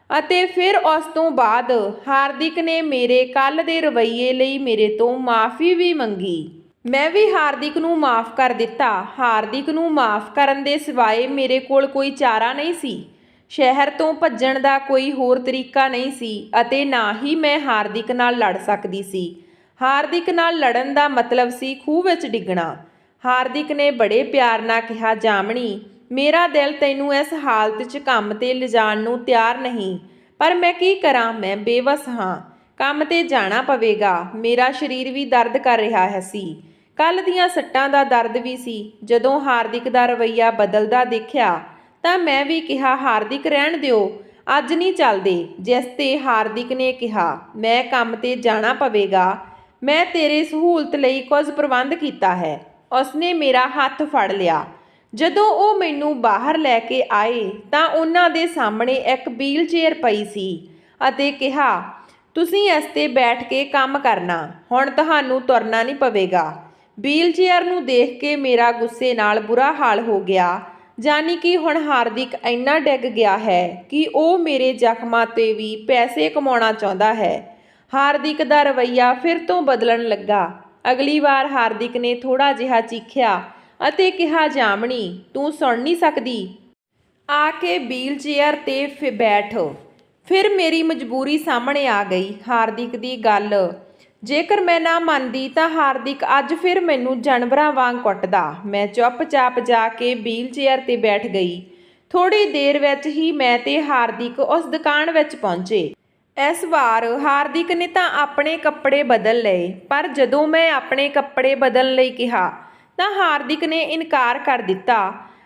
ਅਤੇ ਫਿਰ ਉਸ ਤੋਂ ਬਾਅਦ ਹਾਰਦਿਕ ਨੇ ਮੇਰੇ ਕੱਲ੍ਹ ਦੇ ਰਵੱਈਏ ਲਈ ਮੇਰੇ ਤੋਂ ਮਾਫ਼ੀ ਵੀ ਮੰਗੀ। ਮੈਂ ਵੀ ਹਾਰਦਿਕ ਨੂੰ ਮਾਫ਼ ਕਰ ਦਿੱਤਾ। ਹਾਰਦਿਕ ਨੂੰ ਮਾਫ਼ ਕਰਨ ਦੇ ਸਿਵਾਏ ਮੇਰੇ ਕੋਲ ਕੋਈ ਚਾਰਾ ਨਹੀਂ ਸੀ। ਸ਼ਹਿਰ ਤੋਂ ਭੱਜਣ ਦਾ ਕੋਈ ਹੋਰ ਤਰੀਕਾ ਨਹੀਂ ਸੀ ਅਤੇ ਨਾ ਹੀ ਮੈਂ ਹਾਰਦਿਕ ਨਾਲ ਲੜ ਸਕਦੀ ਸੀ। ਹਾਰਦਿਕ ਨਾਲ ਲੜਨ ਦਾ ਮਤਲਬ ਸੀ ਖੂਹ ਵਿੱਚ ਡਿੱਗਣਾ। ਹਾਰਦਿਕ ਨੇ ਬੜੇ ਪਿਆਰ ਨਾਲ ਕਿਹਾ, ਜਾਮਣੀ, ਮੇਰਾ ਦਿਲ ਤੈਨੂੰ ਇਸ ਹਾਲਤ 'ਚ ਕੰਮ 'ਤੇ ਲਿਜਾਣ ਨੂੰ ਤਿਆਰ ਨਹੀਂ, ਪਰ ਮੈਂ ਕੀ ਕਰਾਂ, ਮੈਂ ਬੇਵੱਸ ਹਾਂ। ਕੰਮ 'ਤੇ ਜਾਣਾ ਪਵੇਗਾ। ਮੇਰਾ ਸਰੀਰ ਵੀ ਦਰਦ ਕਰ ਰਿਹਾ ਸੀ। ਕੱਲ੍ਹ ਦੀਆਂ ਸੱਟਾਂ ਦਾ ਦਰਦ ਵੀ ਸੀ। ਜਦੋਂ ਹਾਰਦਿਕ ਦਾ ਰਵੱਈਆ ਬਦਲਦਾ ਦੇਖਿਆ ਤਾਂ ਮੈਂ ਵੀ ਕਿਹਾ, ਹਾਰਦਿਕ, ਰਹਿਣ ਦਿਓ, ਅੱਜ ਨਹੀਂ ਚੱਲਦੇ। ਜਿਸ 'ਤੇ ਹਾਰਦਿਕ ਨੇ ਕਿਹਾ, ਮੈਂ ਕੰਮ 'ਤੇ ਜਾਣਾ ਪਵੇਗਾ, ਮੈਂ ਤੇਰੇ ਸਹੂਲਤ ਲਈ ਕੁਝ ਪ੍ਰਬੰਧ ਕੀਤਾ ਹੈ। ਉਸਨੇ ਮੇਰਾ ਹੱਥ ਫੜ ਲਿਆ। ਜਦੋਂ ਉਹ ਮੈਨੂੰ ਬਾਹਰ ਲੈ ਕੇ ਆਏ ਤਾਂ ਉਹਨਾਂ ਦੇ ਸਾਹਮਣੇ ਇੱਕ ਵੀਲ ਚੇਅਰ ਪਈ ਸੀ ਅਤੇ ਕਿਹਾ, ਤੁਸੀਂ ਇਸ 'ਤੇ ਬੈਠ ਕੇ ਕੰਮ ਕਰਨਾ, ਹੁਣ ਤੁਹਾਨੂੰ ਤੁਰਨਾ ਨਹੀਂ ਪਵੇਗਾ। ਵੀਲ ਚੇਅਰ ਨੂੰ ਦੇਖ ਕੇ ਮੇਰਾ ਗੁੱਸੇ ਨਾਲ ਬੁਰਾ ਹਾਲ ਹੋ ਗਿਆ, ਜਾਨੀ ਕਿ ਹੁਣ ਹਾਰਦਿਕ ਇੰਨਾ ਡਿੱਗ ਗਿਆ ਹੈ ਕਿ ਉਹ ਮੇਰੇ ਜ਼ਖਮਾਂ 'ਤੇ ਵੀ ਪੈਸੇ ਕਮਾਉਣਾ ਚਾਹੁੰਦਾ ਹੈ। ਹਾਰਦਿਕ ਦਾ ਰਵੱਈਆ ਫਿਰ ਤੋਂ ਬਦਲਣ ਲੱਗਾ। ਅਗਲੀ ਵਾਰ ਹਾਰਦਿਕ ਨੇ ਥੋੜ੍ਹਾ ਜਿਹਾ ਚੀਖਿਆ ਅਤੇ ਕਿਹਾ, ਜਾਮਣੀ, ਤੂੰ ਸੁਣ ਨਹੀਂ ਸਕਦੀ, ਆ ਕੇ ਵੀਲ ਚੇਅਰ 'ਤੇ ਬੈਠ। ਫਿਰ ਮੇਰੀ ਮਜਬੂਰੀ ਸਾਹਮਣੇ ਆ ਗਈ। ਹਾਰਦਿਕ ਦੀ ਗੱਲ ਜੇਕਰ ਮੈਂ ਨਾ ਮੰਨਦੀ ਤਾਂ ਹਾਰਦਿਕ ਅੱਜ ਫਿਰ ਮੈਨੂੰ ਜਾਨਵਰਾਂ ਵਾਂਗ ਕੁੱਟਦਾ। ਮੈਂ ਚੁੱਪ-ਚਾਪ ਜਾ ਕੇ ਵੀਲ ਚੇਅਰ 'ਤੇ ਬੈਠ ਗਈ। ਥੋੜ੍ਹੀ ਦੇਰ ਵਿੱਚ ਹੀ ਮੈਂ ਤੇ ਹਾਰਦਿਕ ਉਸ ਦੁਕਾਨ ਵਿੱਚ ਪਹੁੰਚੇ। ਇਸ ਵਾਰ ਹਾਰਦਿਕ ਨੇ ਤਾਂ ਆਪਣੇ ਕੱਪੜੇ ਬਦਲ ਲਏ, ਪਰ ਜਦੋਂ ਮੈਂ ਆਪਣੇ ਕੱਪੜੇ ਬਦਲਣ ਲਈ ਕਿਹਾ ਤਾਂ ਹਾਰਦਿਕ ਨੇ ਇਨਕਾਰ ਕਰ ਦਿੱਤਾ।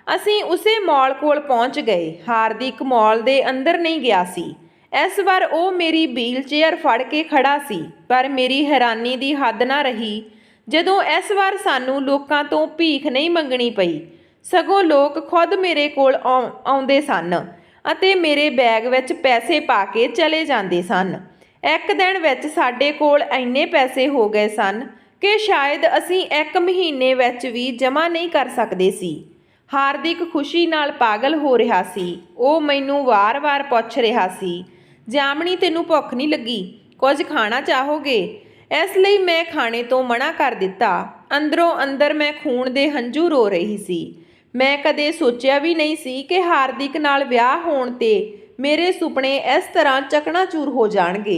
ਅਸੀਂ ਉਸੇ ਮਾਲ ਕੋਲ ਪਹੁੰਚ ਗਏ। ਹਾਰਦਿਕ ਮਾਲ ਦੇ ਅੰਦਰ ਨਹੀਂ ਗਿਆ ਸੀ। ਇਸ ਵਾਰ ਉਹ ਮੇਰੀ ਵੀਲ ਚੇਅਰ ਫੜ ਕੇ ਖੜਾ ਸੀ, ਪਰ ਮੇਰੀ ਹੈਰਾਨੀ ਦੀ ਹੱਦ ਨਾ ਰਹੀ ਜਦੋਂ ਇਸ ਵਾਰ ਸਾਨੂੰ ਲੋਕਾਂ ਤੋਂ ਭੀਖ ਨਹੀਂ ਮੰਗਣੀ ਪਈ, ਸਗੋਂ ਲੋਕ ਖੁਦ ਮੇਰੇ ਕੋਲ ਆਉਂਦੇ ਸਨ ਅਤੇ ਮੇਰੇ ਬੈਗ ਵਿੱਚ ਪੈਸੇ ਪਾ ਕੇ ਚਲੇ ਜਾਂਦੇ ਸਨ। ਇੱਕ ਦਿਨ ਵਿੱਚ ਸਾਡੇ ਕੋਲ ਇੰਨੇ ਪੈਸੇ ਹੋ ਗਏ ਸਨ ਕਿ ਸ਼ਾਇਦ ਅਸੀਂ 1 ਮਹੀਨੇ ਵਿੱਚ ਵੀ ਜਮ੍ਹਾਂ ਨਹੀਂ ਕਰ ਸਕਦੇ ਸੀ। ਹਾਰਦਿਕ ਖੁਸ਼ੀ ਨਾਲ ਪਾਗਲ ਹੋ ਰਿਹਾ ਸੀ। ਉਹ ਮੈਨੂੰ ਵਾਰ-ਵਾਰ ਪੁੱਛ ਰਿਹਾ ਸੀ, ਜਾਮਣੀ, ਤੈਨੂੰ ਭੁੱਖ ਨਹੀਂ ਲੱਗੀ? ਕੁਝ ਖਾਣਾ ਚਾਹੋਗੇ? ਇਸ ਲਈ ਮੈਂ ਖਾਣੇ ਤੋਂ ਮਨਾ ਕਰ ਦਿੱਤਾ। ਅੰਦਰੋਂ ਅੰਦਰ ਮੈਂ ਖੂਨ ਦੇ ਹੰਝੂ ਰੋ ਰਹੀ ਸੀ। ਮੈਂ ਕਦੇ ਸੋਚਿਆ ਵੀ ਨਹੀਂ ਸੀ ਕਿ ਹਾਰਦਿਕ ਨਾਲ ਵਿਆਹ ਹੋਣ 'ਤੇ ਮੇਰੇ ਸੁਪਨੇ ਇਸ ਤਰ੍ਹਾਂ ਚਕਨਾਚੂਰ ਹੋ ਜਾਣਗੇ।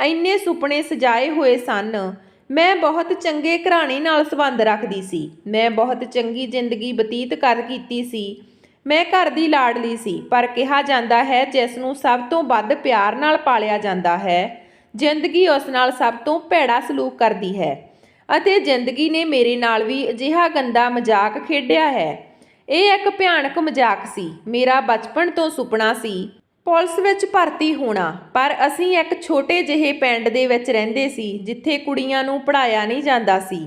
ਇੰਨੇ ਸੁਪਨੇ ਸਜਾਏ ਹੋਏ ਸਨ। ਮੈਂ ਬਹੁਤ ਚੰਗੇ ਘਰਾਣੇ ਨਾਲ ਸੰਬੰਧ ਰੱਖਦੀ ਸੀ। ਮੈਂ ਬਹੁਤ ਚੰਗੀ ਜ਼ਿੰਦਗੀ ਬਤੀਤ ਕੀਤੀ ਸੀ। ਮੈਂ ਘਰ ਦੀ ਲਾਡਲੀ ਸੀ, ਪਰ ਕਿਹਾ ਜਾਂਦਾ ਹੈ ਜਿਸ ਨੂੰ ਸਭ ਤੋਂ ਵੱਧ ਪਿਆਰ ਨਾਲ ਪਾਲਿਆ ਜਾਂਦਾ ਹੈ, ਜ਼ਿੰਦਗੀ ਉਸ ਨਾਲ ਸਭ ਤੋਂ ਭੈੜਾ ਸਲੂਕ ਕਰਦੀ ਹੈ। ਅਤੇ ਜ਼ਿੰਦਗੀ ਨੇ ਮੇਰੇ ਨਾਲ ਵੀ ਅਜਿਹਾ ਗੰਦਾ ਮਜ਼ਾਕ ਖੇਡਿਆ ਹੈ। ਇਹ ਇੱਕ ਭਿਆਨਕ ਮਜ਼ਾਕ ਸੀ। ਮੇਰਾ ਬਚਪਨ ਤੋਂ ਸੁਪਨਾ ਸੀ ਪੁਲਿਸ ਵਿੱਚ ਭਰਤੀ ਹੋਣਾ, ਪਰ ਅਸੀਂ ਇੱਕ ਛੋਟੇ ਜਿਹੇ ਪਿੰਡ ਦੇ ਵਿੱਚ ਰਹਿੰਦੇ ਸੀ ਜਿੱਥੇ ਕੁੜੀਆਂ ਨੂੰ ਪੜ੍ਹਾਇਆ ਨਹੀਂ ਜਾਂਦਾ ਸੀ।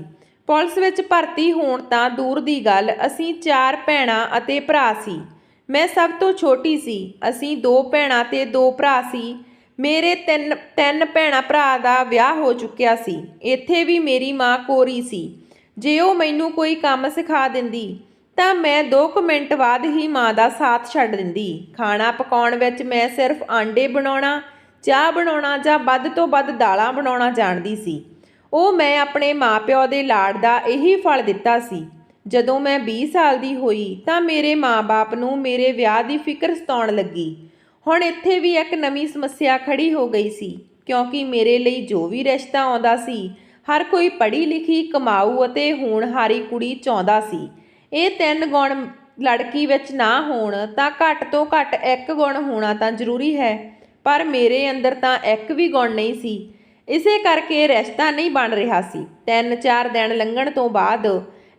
ਪੁਲਿਸ ਵਿੱਚ ਭਰਤੀ ਹੋਣ ਤਾਂ ਦੂਰ ਦੀ ਗੱਲ, ਅਸੀਂ 4 ਭੈਣਾਂ ਅਤੇ ਭਰਾ ਸੀ। ਮੈਂ ਸਭ ਤੋਂ ਛੋਟੀ ਸੀ। ਅਸੀਂ 2 ਭੈਣਾਂ ਤੇ 2 ਭਰਾ ਸੀ। ਮੇਰੇ ਤਿੰਨ ਭੈਣਾਂ ਭਰਾ ਦਾ ਵਿਆਹ ਹੋ ਚੁੱਕਿਆ ਸੀ। ਇੱਥੇ ਵੀ ਮੇਰੀ ਮਾਂ ਕੋਰੀ ਸੀ। ਜੇ ਉਹ ਮੈਨੂੰ ਕੋਈ ਕੰਮ ਸਿਖਾ ਦਿੰਦੀ ਤਾਂ ਮੈਂ 2 ਮਿੰਟ ਬਾਅਦ ਹੀ ਮਾਂ ਦਾ ਸਾਥ ਛੱਡ ਦਿੰਦੀ। ਖਾਣਾ ਪਕਾਉਣ ਵਿੱਚ ਮੈਂ ਸਿਰਫ ਆਂਡੇ ਬਣਾਉਣਾ, ਚਾਹ ਬਣਾਉਣਾ ਜਾਂ ਵੱਧ ਤੋਂ ਵੱਧ ਦਾਲਾਂ ਬਣਾਉਣਾ ਜਾਣਦੀ ਸੀ। ਉਹ ਮੈਂ ਆਪਣੇ ਮਾਂ-ਪਿਓ ਦੇ ਲਾਡ ਦਾ ਇਹੀ ਫਲ ਦਿੱਤਾ ਸੀ। ਜਦੋਂ ਮੈਂ 20 ਸਾਲ ਦੀ ਹੋਈ ਤਾਂ ਮੇਰੇ ਮਾਂ-ਬਾਪ ਨੂੰ ਮੇਰੇ ਵਿਆਹ ਦੀ ਫਿਕਰ ਸਤਾਉਣ ਲੱਗੀ। ਹੁਣ ਇੱਥੇ ਵੀ ਇੱਕ ਨਵੀਂ ਸਮੱਸਿਆ ਖੜੀ ਹੋ ਗਈ ਸੀ, ਕਿਉਂਕਿ ਮੇਰੇ ਲਈ ਜੋ ਵੀ ਰਿਸ਼ਤਾ ਆਉਂਦਾ ਸੀ, ਹਰ ਕੋਈ ਪੜ੍ਹੀ ਲਿਖੀ, ਕਮਾਊ ਅਤੇ ਹੋਣਹਾਰੀ ਕੁੜੀ ਚਾਹੁੰਦਾ ਸੀ। ਇਹ 3 ਗੁਣ ਲੜਕੀ ਵਿੱਚ ਨਾ ਹੋਣ ਤਾਂ ਘੱਟ ਤੋਂ ਘੱਟ 1 ਗੁਣ ਹੋਣਾ ਤਾਂ ਜ਼ਰੂਰੀ ਹੈ, ਪਰ ਮੇਰੇ ਅੰਦਰ ਤਾਂ 1 ਵੀ ਗੁਣ ਨਹੀਂ ਸੀ। ਇਸੇ ਕਰਕੇ ਰਿਸ਼ਤਾ ਨਹੀਂ ਬਣ ਰਿਹਾ ਸੀ। 3-4 ਦਿਨ ਲੰਘਣ ਤੋਂ ਬਾਅਦ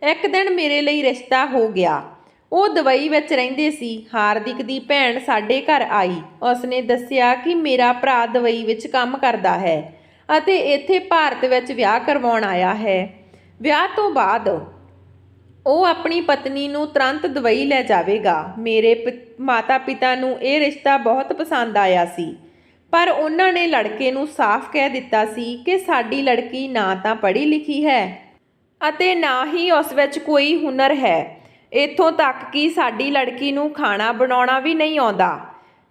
ਇੱਕ ਦਿਨ ਮੇਰੇ ਲਈ ਰਿਸ਼ਤਾ ਹੋ ਗਿਆ। ਉਹ ਦੁਬਈ ਵਿੱਚ ਰਹਿੰਦੇ ਸੀ। ਹਾਰਦਿਕ ਦੀ ਭੈਣ ਸਾਡੇ ਘਰ ਆਈ। ਉਸਨੇ ਦੱਸਿਆ ਕਿ ਮੇਰਾ ਭਰਾ ਦੁਬਈ ਵਿੱਚ ਕੰਮ ਕਰਦਾ ਹੈ ਅਤੇ ਇੱਥੇ ਭਾਰਤ ਵਿੱਚ ਵਿਆਹ ਕਰਵਾਉਣ ਆਇਆ ਹੈ। ਵਿਆਹ ਤੋਂ ਬਾਅਦ ਉਹ ਆਪਣੀ ਪਤਨੀ ਨੂੰ ਤੁਰੰਤ ਦੁਬਈ ਲੈ ਜਾਵੇਗਾ। ਮੇਰੇ ਮਾਤਾ-ਪਿਤਾ ਨੂੰ ਇਹ ਰਿਸ਼ਤਾ ਬਹੁਤ ਪਸੰਦ ਆਇਆ ਸੀ, ਪਰ ਉਹਨਾਂ ਨੇ ਲੜਕੇ ਨੂੰ ਸਾਫ਼ ਕਹਿ ਦਿੱਤਾ ਸੀ ਕਿ ਸਾਡੀ ਲੜਕੀ ਨਾ ਤਾਂ ਪੜ੍ਹੀ ਲਿਖੀ ਹੈ ਅਤੇ ਨਾ ਹੀ ਉਸ ਵਿੱਚ ਕੋਈ ਹੁਨਰ ਹੈ। ਇੱਥੋਂ ਤੱਕ ਕਿ ਸਾਡੀ ਲੜਕੀ ਨੂੰ ਖਾਣਾ ਬਣਾਉਣਾ ਵੀ ਨਹੀਂ ਆਉਂਦਾ,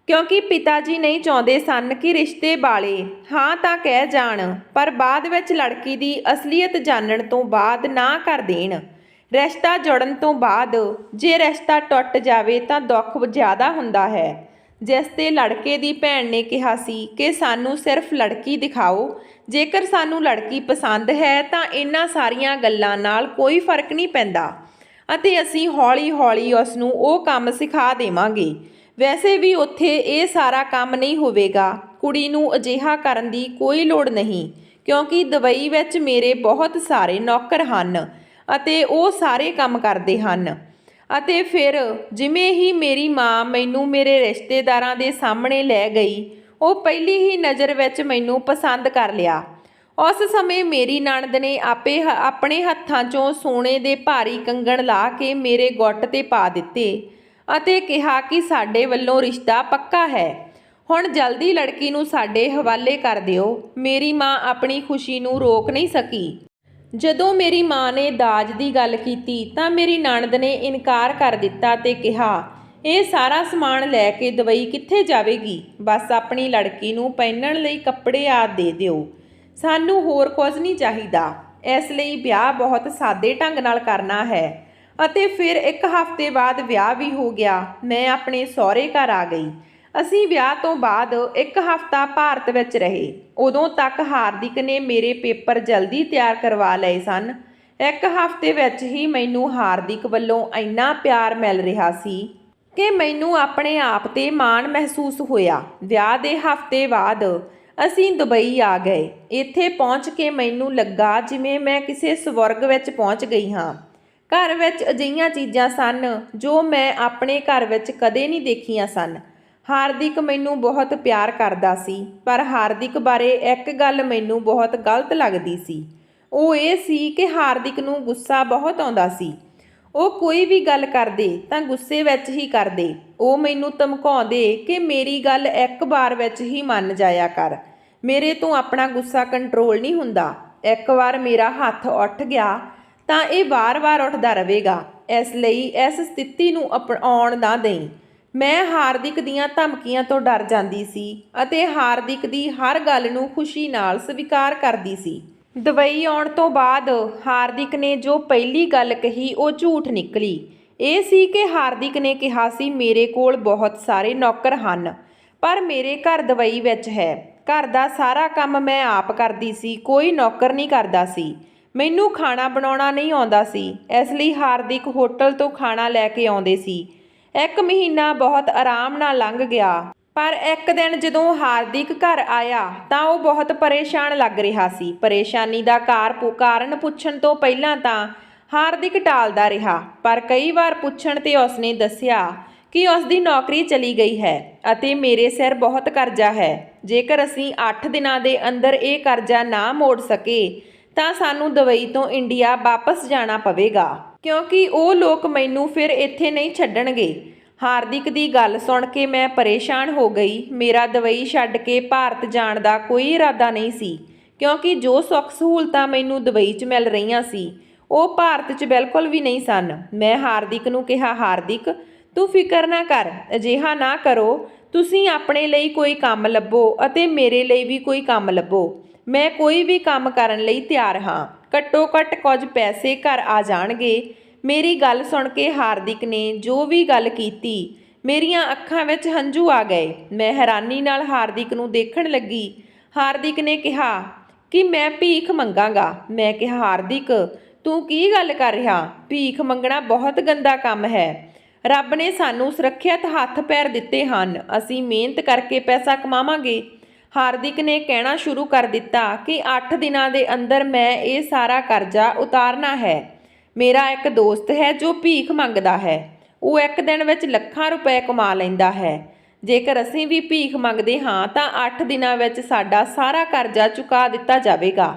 ਕਿਉਂਕਿ ਪਿਤਾ ਜੀ ਨਹੀਂ ਚਾਹੁੰਦੇ ਸਨ ਕਿ ਰਿਸ਼ਤੇ ਵਾਲੇ ਹਾਂ ਤਾਂ ਕਹਿ ਜਾਣ, ਪਰ ਬਾਅਦ ਵਿੱਚ ਲੜਕੀ ਦੀ ਅਸਲੀਅਤ ਜਾਣਨ ਤੋਂ ਬਾਅਦ ਨਾ ਕਰ ਦੇਣ। ਰਿਸ਼ਤਾ ਜੁੜਨ ਤੋਂ ਬਾਅਦ ਜੇ ਰਿਸ਼ਤਾ ਟੁੱਟ ਜਾਵੇ ਤਾਂ ਦੁੱਖ ਜ਼ਿਆਦਾ ਹੁੰਦਾ ਹੈ। ਜਿਸ ਤੇ ਲੜਕੇ ਦੀ ਭੈਣ ਨੇ ਕਿਹਾ ਸੀ ਕਿ ਸਾਨੂੰ ਸਿਰਫ ਲੜਕੀ ਦਿਖਾਓ, ਜੇਕਰ ਸਾਨੂੰ ਲੜਕੀ ਪਸੰਦ ਹੈ ਤਾਂ ਇਹਨਾਂ ਸਾਰੀਆਂ ਗੱਲਾਂ ਨਾਲ ਕੋਈ ਫਰਕ ਨਹੀਂ ਪੈਂਦਾ ਅਤੇ ਅਸੀਂ ਹੌਲੀ ਹੌਲੀ ਉਸ ਨੂੰ ਉਹ ਕੰਮ ਸਿਖਾ ਦੇਵਾਂਗੇ। ਵੈਸੇ ਵੀ ਉੱਥੇ ਇਹ ਸਾਰਾ ਕੰਮ ਨਹੀਂ ਹੋਵੇਗਾ, ਕੁੜੀ ਨੂੰ ਅਜਿਹਾ ਕਰਨ ਦੀ ਕੋਈ ਲੋੜ ਨਹੀਂ, ਕਿਉਂਕਿ ਦੁਬਈ ਵਿੱਚ ਮੇਰੇ ਬਹੁਤ ਸਾਰੇ ਨੌਕਰ ਹਨ ਅਤੇ ਉਹ ਸਾਰੇ ਕੰਮ ਕਰਦੇ ਹਨ। ਅਤੇ ਫਿਰ ਜਿਵੇਂ ਹੀ ਮੇਰੀ ਮਾਂ ਮੈਨੂੰ ਮੇਰੇ ਰਿਸ਼ਤੇਦਾਰਾਂ ਦੇ ਸਾਹਮਣੇ ਲੈ ਗਈ, ਉਹ ਪਹਿਲੀ ਹੀ ਨਜ਼ਰ ਵਿੱਚ ਮੈਨੂੰ ਪਸੰਦ ਕਰ ਲਿਆ। ਉਸ ਸਮੇਂ ਮੇਰੀ ਨਣਦ ਨੇ ਆਪਣੇ ਹੱਥਾਂ 'ਚੋਂ ਸੋਨੇ ਦੇ ਭਾਰੀ ਕੰਗਣ ਲਾ ਕੇ ਮੇਰੇ ਗੁੱਟ 'ਤੇ ਪਾ ਦਿੱਤੇ ਅਤੇ ਕਿਹਾ ਕਿ ਸਾਡੇ ਵੱਲੋਂ ਰਿਸ਼ਤਾ ਪੱਕਾ ਹੈ, ਹੁਣ ਜਲਦੀ ਲੜਕੀ ਨੂੰ ਸਾਡੇ ਹਵਾਲੇ ਕਰ ਦਿਓ। ਮੇਰੀ ਮਾਂ ਆਪਣੀ ਖੁਸ਼ੀ ਨੂੰ ਰੋਕ ਨਹੀਂ ਸਕੀ। ਜਦੋਂ ਮੇਰੀ ਮਾਂ ਨੇ ਦਾਜ ਦੀ ਗੱਲ ਕੀਤੀ ਤਾਂ ਮੇਰੀ ਨਣਦ ਨੇ ਇਨਕਾਰ ਕਰ ਦਿੱਤਾ ਤੇ ਕਿਹਾ, ਇਹ ਸਾਰਾ ਸਮਾਨ ਲੈ ਕੇ ਦੁਬਈ ਕਿੱਥੇ ਜਾਵੇਗੀ, ਬਸ ਆਪਣੀ ਲੜਕੀ ਨੂੰ ਪਹਿਨਣ ਲਈ ਕੱਪੜੇ ਆਦਿ ਦੇ ਦਿਓ, ਸਾਨੂੰ ਹੋਰ ਕੁਝ ਨਹੀਂ ਚਾਹੀਦਾ। ਇਸ ਲਈ ਵਿਆਹ ਬਹੁਤ ਸਾਦੇ ਢੰਗ ਨਾਲ ਕਰਨਾ ਹੈ। ਅਤੇ ਫਿਰ 1 ਹਫ਼ਤੇ ਬਾਅਦ ਵਿਆਹ ਵੀ ਹੋ ਗਿਆ। ਮੈਂ ਆਪਣੇ ਸਹੁਰੇ ਘਰ ਆ ਗਈ। ਅਸੀਂ ਵਿਆਹ ਤੋਂ ਬਾਅਦ 1 ਹਫ਼ਤਾ ਭਾਰਤ ਵਿੱਚ ਰਹੇ। ਉਦੋਂ ਤੱਕ ਹਾਰਦਿਕ ਨੇ ਮੇਰੇ ਪੇਪਰ ਜਲਦੀ ਤਿਆਰ ਕਰਵਾ ਲਏ ਸਨ। 1 ਹਫ਼ਤੇ ਵਿੱਚ ਹੀ ਮੈਨੂੰ ਹਾਰਦਿਕ ਵੱਲੋਂ ਇੰਨਾ ਪਿਆਰ ਮਿਲ ਰਿਹਾ ਸੀ ਕਿ ਮੈਨੂੰ ਆਪਣੇ ਆਪ 'ਤੇ ਮਾਣ ਮਹਿਸੂਸ ਹੋਇਆ। ਵਿਆਹ ਦੇ ਹਫ਼ਤੇ ਬਾਅਦ ਅਸੀਂ ਦੁਬਈ ਆ ਗਏ। ਇੱਥੇ ਪਹੁੰਚ ਕੇ ਮੈਨੂੰ ਲੱਗਾ ਜਿਵੇਂ ਮੈਂ ਕਿਸੇ ਸਵਰਗ ਵਿੱਚ ਪਹੁੰਚ ਗਈ ਹਾਂ। ਘਰ ਵਿੱਚ ਅਜਿਹੀਆਂ ਚੀਜ਼ਾਂ ਸਨ ਜੋ ਮੈਂ ਆਪਣੇ ਘਰ ਵਿੱਚ ਕਦੇ ਨਹੀਂ ਦੇਖੀਆਂ ਸਨ। ਹਾਰਦਿਕ ਮੈਨੂੰ ਬਹੁਤ ਪਿਆਰ ਕਰਦਾ ਸੀ, ਪਰ ਹਾਰਦਿਕ ਬਾਰੇ ਇੱਕ ਗੱਲ ਮੈਨੂੰ ਬਹੁਤ ਗਲਤ ਲੱਗਦੀ ਸੀ। ਉਹ ਇਹ ਸੀ ਕਿ ਹਾਰਦਿਕ ਨੂੰ ਗੁੱਸਾ ਬਹੁਤ ਆਉਂਦਾ ਸੀ। ਉਹ ਕੋਈ ਵੀ ਗੱਲ ਕਰਦੇ ਤਾਂ ਗੁੱਸੇ ਵਿੱਚ ਹੀ ਕਰਦੇ। ਉਹ ਮੈਨੂੰ ਧਮਕਾਉਂਦੇ ਕਿ ਮੇਰੀ ਗੱਲ ਇੱਕ ਵਾਰ ਵਿੱਚ ਹੀ ਮੰਨ ਜਾਇਆ ਕਰ, ਮੇਰੇ ਤੋਂ ਆਪਣਾ ਗੁੱਸਾ ਕੰਟਰੋਲ ਨਹੀਂ ਹੁੰਦਾ। ਇੱਕ ਵਾਰ ਮੇਰਾ ਹੱਥ ਉੱਠ ਗਿਆ ਤਾਂ ਇਹ ਵਾਰ-ਵਾਰ ਉੱਠਦਾ ਰਹੇਗਾ, ਇਸ ਲਈ ਇਸ ਸਥਿਤੀ ਨੂੰ ਅਪਣਾਉਣ ਨਾ ਦੇਈਂ। ਮੈਂ ਹਾਰਦਿਕ ਦੀਆਂ ਧਮਕੀਆਂ ਤੋਂ ਡਰ ਜਾਂਦੀ ਸੀ ਅਤੇ ਹਾਰਦਿਕ ਦੀ ਹਰ ਗੱਲ ਨੂੰ ਖੁਸ਼ੀ ਨਾਲ ਸਵੀਕਾਰ ਕਰਦੀ ਸੀ। ਦੁਬਈ ਆਉਣ ਤੋਂ ਬਾਅਦ ਹਾਰਦਿਕ ਨੇ ਜੋ ਪਹਿਲੀ ਗੱਲ ਕਹੀ ਉਹ ਝੂਠ ਨਿਕਲੀ। ਇਹ ਸੀ ਕਿ ਹਾਰਦਿਕ ਨੇ ਕਿਹਾ ਸੀ ਮੇਰੇ ਕੋਲ ਬਹੁਤ ਸਾਰੇ ਨੌਕਰ ਹਨ, ਪਰ ਮੇਰੇ ਘਰ ਦੁਬਈ ਵਿੱਚ ਹੈ। ਘਰ ਦਾ ਸਾਰਾ ਕੰਮ ਮੈਂ ਆਪ ਕਰਦੀ ਸੀ, ਕੋਈ ਨੌਕਰ ਨਹੀਂ ਕਰਦਾ ਸੀ। ਮੈਨੂੰ ਖਾਣਾ ਬਣਾਉਣਾ ਨਹੀਂ ਆਉਂਦਾ ਸੀ, ਇਸ ਲਈ ਹਾਰਦਿਕ ਹੋਟਲ ਤੋਂ ਖਾਣਾ ਲੈ ਕੇ ਆਉਂਦੇ ਸੀ। 1 ਮਹੀਨਾ ਬਹੁਤ ਆਰਾਮ ਨਾਲ ਲੰਘ ਗਿਆ, ਪਰ ਇੱਕ ਦਿਨ ਜਦੋਂ ਹਾਰਦਿਕ ਘਰ ਆਇਆ ਤਾਂ ਉਹ ਬਹੁਤ ਪਰੇਸ਼ਾਨ ਲੱਗ ਰਿਹਾ ਸੀ। ਪਰੇਸ਼ਾਨੀ ਦਾ ਕਾਰਨ ਪੁੱਛਣ ਤੋਂ ਪਹਿਲਾਂ ਤਾਂ ਹਾਰਦਿਕ ਟਾਲਦਾ ਰਿਹਾ, ਪਰ ਕਈ ਵਾਰ ਪੁੱਛਣ ਤੇ ਉਸਨੇ ਦੱਸਿਆ ਕਿ ਉਸ ਦੀ ਨੌਕਰੀ ਚਲੀ ਗਈ ਹੈ ਅਤੇ ਮੇਰੇ ਸਿਰ ਬਹੁਤ ਕਰਜ਼ਾ ਹੈ। ਜੇਕਰ ਅਸੀਂ 8 ਦਿਨਾਂ ਦੇ ਅੰਦਰ ਇਹ ਕਰਜ਼ਾ ਨਾ ਮੋੜ ਸਕੇ ਤਾਂ ਸਾਨੂੰ ਦੁਬਈ ਤੋਂ ਇੰਡੀਆ ਵਾਪਸ ਜਾਣਾ ਪਵੇਗਾ, ਕਿਉਂਕਿ ਉਹ ਲੋਕ ਮੈਨੂੰ ਫਿਰ ਇੱਥੇ ਨਹੀਂ ਛੱਡਣਗੇ। ਹਾਰਦਿਕ ਦੀ ਗੱਲ ਸੁਣ ਕੇ ਮੈਂ ਪਰੇਸ਼ਾਨ ਹੋ ਗਈ। ਮੇਰਾ ਦੁਬਈ ਛੱਡ ਕੇ ਭਾਰਤ ਜਾਣ ਦਾ ਕੋਈ ਇਰਾਦਾ ਨਹੀਂ ਸੀ, ਕਿਉਂਕਿ ਜੋ ਸੁੱਖ ਸਹੂਲਤਾਂ ਮੈਨੂੰ ਦੁਬਈ 'ਚ ਮਿਲ ਰਹੀਆਂ ਸੀ ਉਹ ਭਾਰਤ 'ਚ ਬਿਲਕੁਲ ਵੀ ਨਹੀਂ ਸਨ। ਮੈਂ ਹਾਰਦਿਕ ਨੂੰ ਕਿਹਾ, ਹਾਰਦਿਕ ਤੂੰ ਫਿਕਰ ਨਾ ਕਰ, ਅਜਿਹਾ ਨਾ ਕਰੋ, ਤੁਸੀਂ ਆਪਣੇ ਲਈ ਕੋਈ ਕੰਮ ਲੱਭੋ ਅਤੇ ਮੇਰੇ ਲਈ ਵੀ ਕੋਈ ਕੰਮ ਲੱਭੋ। ਮੈਂ ਕੋਈ ਵੀ ਕੰਮ ਕਰਨ ਲਈ ਤਿਆਰ ਹਾਂ, ਘੱਟੋ ਘੱਟ ਕੁਝ ਪੈਸੇ ਘਰ ਆ ਜਾਣਗੇ। ਮੇਰੀ ਗੱਲ ਸੁਣ ਕੇ ਹਾਰਦਿਕ ਨੇ ਜੋ ਵੀ ਗੱਲ ਕੀਤੀ, ਮੇਰੀਆਂ ਅੱਖਾਂ ਵਿੱਚ ਹੰਝੂ ਆ ਗਏ। ਮੈਂ ਹੈਰਾਨੀ ਨਾਲ ਹਾਰਦਿਕ ਨੂੰ ਦੇਖਣ ਲੱਗੀ। ਹਾਰਦਿਕ ਨੇ ਕਿਹਾ ਕਿ ਮੈਂ ਭੀਖ ਮੰਗਾਂਗਾ। ਮੈਂ ਕਿਹਾ, ਹਾਰਦਿਕ ਤੂੰ ਕੀ ਗੱਲ ਕਰ ਰਿਹਾ? ਭੀਖ ਮੰਗਣਾ ਬਹੁਤ ਗੰਦਾ ਕੰਮ ਹੈ। ਰੱਬ ਨੇ ਸਾਨੂੰ ਸੁਰੱਖਿਅਤ ਹੱਥ ਪੈਰ ਦਿੱਤੇ ਹਨ, ਅਸੀਂ ਮਿਹਨਤ ਕਰਕੇ ਪੈਸਾ ਕਮਾਵਾਂਗੇ। ਹਾਰਦਿਕ ਨੇ ਕਹਿਣਾ ਸ਼ੁਰੂ ਕਰ ਦਿੱਤਾ ਕਿ 8 ਦਿਨਾਂ ਦੇ ਅੰਦਰ ਮੈਂ ਇਹ ਸਾਰਾ ਕਰਜ਼ਾ ਉਤਾਰਨਾ ਹੈ। ਮੇਰਾ ਇੱਕ ਦੋਸਤ ਹੈ ਜੋ ਭੀਖ ਮੰਗਦਾ ਹੈ, ਉਹ ਇੱਕ ਦਿਨ ਵਿੱਚ ਲੱਖਾਂ ਰੁਪਏ ਕਮਾ ਲੈਂਦਾ ਹੈ। ਜੇਕਰ ਅਸੀਂ ਵੀ ਭੀਖ ਮੰਗਦੇ ਹਾਂ ਤਾਂ 8 ਦਿਨਾਂ ਵਿੱਚ ਸਾਡਾ ਸਾਰਾ ਕਰਜ਼ਾ ਚੁਕਾ ਦਿੱਤਾ ਜਾਵੇਗਾ।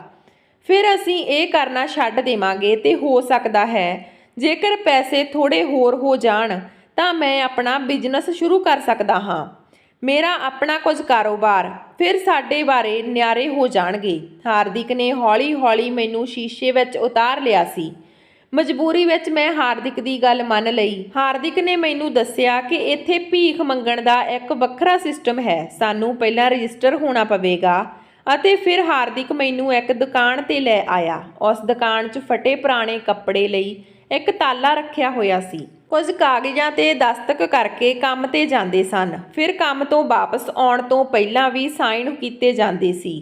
ਫਿਰ ਅਸੀਂ ਇਹ ਕਰਨਾ ਛੱਡ ਦੇਵਾਂਗੇ ਤੇ ਹੋ ਸਕਦਾ ਹੈ ਜੇਕਰ ਪੈਸੇ ਥੋੜੇ ਹੋਰ ਹੋ ਜਾਣ ਤਾਂ ਮੈਂ ਆਪਣਾ ਬਿਜ਼ਨਸ ਸ਼ੁਰੂ ਕਰ ਸਕਦਾ ਹਾਂ। ਮੇਰਾ ਆਪਣਾ ਕੁਝ ਕਾਰੋਬਾਰ, ਫਿਰ ਸਾਡੇ ਬਾਰੇ ਨਿਆਰੇ ਹੋ ਜਾਣਗੇ। ਹਾਰਦਿਕ ਨੇ ਹੌਲੀ-ਹੌਲੀ ਮੈਨੂੰ ਸ਼ੀਸ਼ੇ ਵਿੱਚ ਉਤਾਰ ਲਿਆ ਸੀ। ਮਜਬੂਰੀ ਵਿੱਚ ਮੈਂ ਹਾਰਦਿਕ ਦੀ ਗੱਲ ਮੰਨ ਲਈ। ਹਾਰਦਿਕ ਨੇ ਮੈਨੂੰ ਦੱਸਿਆ ਕਿ ਇੱਥੇ ਭੀਖ ਮੰਗਣ ਦਾ ਇੱਕ ਵੱਖਰਾ ਸਿਸਟਮ ਹੈ। ਸਾਨੂੰ ਪਹਿਲਾਂ ਰਜਿਸਟਰ ਹੋਣਾ ਪਵੇਗਾ ਅਤੇ ਫਿਰ ਹਾਰਦਿਕ ਮੈਨੂੰ ਇੱਕ ਦੁਕਾਨ 'ਤੇ ਲੈ ਆਇਆ। ਉਸ ਦੁਕਾਨ 'ਚ ਫਟੇ ਪੁਰਾਣੇ ਕੱਪੜੇ ਲਈ ਇੱਕ ਤਾਲਾ ਰੱਖਿਆ ਹੋਇਆ ਸੀ। ਕੁਝ ਕਾਗਜ਼ਾਂ 'ਤੇ ਦਸਤਕ ਕਰਕੇ ਕੰਮ 'ਤੇ ਜਾਂਦੇ ਸਨ। ਫਿਰ ਕੰਮ ਤੋਂ ਵਾਪਸ ਆਉਣ ਤੋਂ ਪਹਿਲਾਂ ਵੀ ਸਾਈਨ ਕੀਤੇ ਜਾਂਦੇ ਸੀ।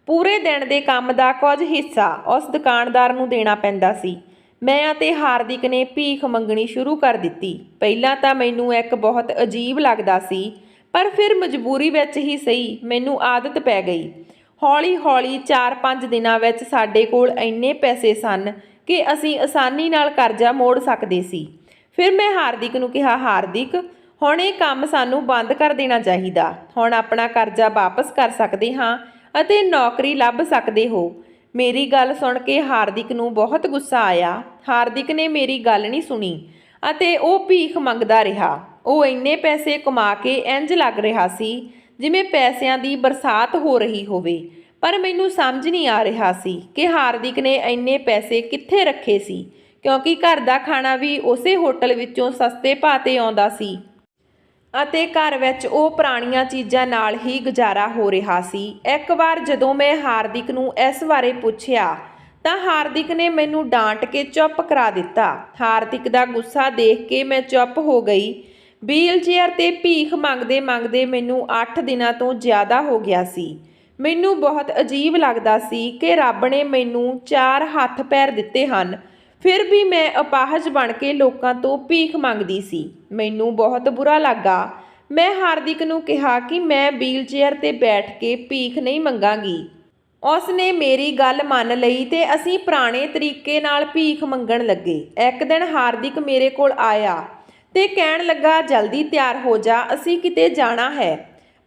ਪੂਰੇ ਦਿਨ ਦੇ ਕੰਮ ਦਾ ਕੁਝ ਹਿੱਸਾ ਉਸ ਦੁਕਾਨਦਾਰ ਨੂੰ ਦੇਣਾ ਪੈਂਦਾ ਸੀ। ਮੈਂ ਅਤੇ ਹਾਰਦਿਕ ਨੇ ਭੀਖ ਮੰਗਣੀ ਸ਼ੁਰੂ ਕਰ ਦਿੱਤੀ। ਪਹਿਲਾਂ ਤਾਂ ਮੈਨੂੰ ਇੱਕ ਬਹੁਤ ਅਜੀਬ ਲੱਗਦਾ ਸੀ, ਪਰ ਫਿਰ ਮਜਬੂਰੀ ਵਿੱਚ ਹੀ ਸਹੀ ਮੈਨੂੰ ਆਦਤ ਪੈ ਗਈ। ਹੌਲੀ-ਹੌਲੀ 4-5 ਦਿਨਾਂ ਵਿੱਚ ਸਾਡੇ ਕੋਲ ਇੰਨੇ ਪੈਸੇ ਸਨ ਕਿ ਅਸੀਂ ਆਸਾਨੀ ਨਾਲ ਕਰਜ਼ਾ ਮੋੜ ਸਕਦੇ ਸੀ। ਫਿਰ ਮੈਂ ਹਾਰਦਿਕ ਨੂੰ ਕਿਹਾ, ਹਾਰਦਿਕ, ਹੁਣ ਇਹ ਕੰਮ ਸਾਨੂੰ ਬੰਦ ਕਰ ਦੇਣਾ ਚਾਹੀਦਾ। ਹੁਣ ਆਪਣਾ ਕਰਜ਼ਾ ਵਾਪਸ ਕਰ ਸਕਦੇ ਹਾਂ ਅਤੇ ਨੌਕਰੀ ਲੱਭ ਸਕਦੇ ਹੋ। ਮੇਰੀ ਗੱਲ ਸੁਣ ਕੇ ਹਾਰਦਿਕ ਨੂੰ ਬਹੁਤ ਗੁੱਸਾ ਆਇਆ। ਹਾਰਦਿਕ ਨੇ ਮੇਰੀ ਗੱਲ ਨਹੀਂ ਸੁਣੀ ਅਤੇ ਉਹ ਭੀਖ ਮੰਗਦਾ ਰਿਹਾ। ਉਹ ਇੰਨੇ ਪੈਸੇ ਕਮਾ ਕੇ ਇੰਜ ਲੱਗ ਰਿਹਾ ਸੀ ਜਿਵੇਂ ਪੈਸਿਆਂ ਦੀ ਬਰਸਾਤ ਹੋ ਰਹੀ ਹੋਵੇ, ਪਰ ਮੈਨੂੰ ਸਮਝ ਨਹੀਂ ਆ ਰਿਹਾ ਸੀ ਕਿ ਹਾਰਦਿਕ ਨੇ ਇੰਨੇ ਪੈਸੇ ਕਿੱਥੇ ਰੱਖੇ ਸੀ, ਕਿਉਂਕਿ ਘਰ ਦਾ ਖਾਣਾ ਵੀ ਉਸੇ ਹੋਟਲ ਵਿੱਚੋਂ ਸਸਤੇ ਭਾਅ 'ਤੇ ਆਉਂਦਾ ਸੀ ਅਤੇ ਘਰ ਵਿੱਚ ਉਹ ਪੁਰਾਣੀਆਂ ਚੀਜ਼ਾਂ ਨਾਲ ਹੀ ਗੁਜ਼ਾਰਾ ਹੋ ਰਿਹਾ ਸੀ। ਇੱਕ ਵਾਰ ਜਦੋਂ ਮੈਂ ਹਾਰਦਿਕ ਨੂੰ ਇਸ ਬਾਰੇ ਪੁੱਛਿਆ ਤਾਂ ਹਾਰਦਿਕ ਨੇ ਮੈਨੂੰ ਡਾਂਟ ਕੇ ਚੁੱਪ ਕਰਾ ਦਿੱਤਾ। ਹਾਰਦਿਕ ਦਾ ਗੁੱਸਾ ਦੇਖ ਕੇ ਮੈਂ ਚੁੱਪ ਹੋ ਗਈ। ਵੀਲਚੇਅਰ 'ਤੇ ਭੀਖ ਮੰਗਦੇ ਮੰਗਦੇ ਮੈਨੂੰ 8 ਦਿਨਾਂ ਤੋਂ ਜ਼ਿਆਦਾ ਹੋ ਗਿਆ ਸੀ। ਮੈਨੂੰ ਬਹੁਤ ਅਜੀਬ ਲੱਗਦਾ ਸੀ ਕਿ ਰੱਬ ਨੇ ਮੈਨੂੰ 4 ਹੱਥ ਪੈਰ ਦਿੱਤੇ ਹਨ, ਫਿਰ ਵੀ ਮੈਂ ਅਪਾਹਜ ਬਣ ਕੇ ਲੋਕਾਂ ਤੋਂ ਭੀਖ ਮੰਗਦੀ ਸੀ। ਮੈਨੂੰ ਬਹੁਤ ਬੁਰਾ ਲੱਗਾ। ਮੈਂ ਹਾਰਦਿਕ ਨੂੰ ਕਿਹਾ ਕਿ ਮੈਂ ਵੀਲਚੇਅਰ 'ਤੇ ਬੈਠ ਕੇ ਭੀਖ ਨਹੀਂ ਮੰਗਾਂਗੀ। ਉਸ ਨੇ ਮੇਰੀ ਗੱਲ ਮੰਨ ਲਈ ਤੇ ਅਸੀਂ ਪੁਰਾਣੇ ਤਰੀਕੇ ਨਾਲ ਭੀਖ ਮੰਗਣ ਲੱਗੇ। ਇੱਕ ਦਿਨ ਹਾਰਦਿਕ ਮੇਰੇ ਕੋਲ ਆਇਆ ਤੇ ਕਹਿਣ ਲੱਗਾ, ਜਲਦੀ ਤਿਆਰ ਹੋ ਜਾ, ਅਸੀਂ ਕਿਤੇ ਜਾਣਾ ਹੈ।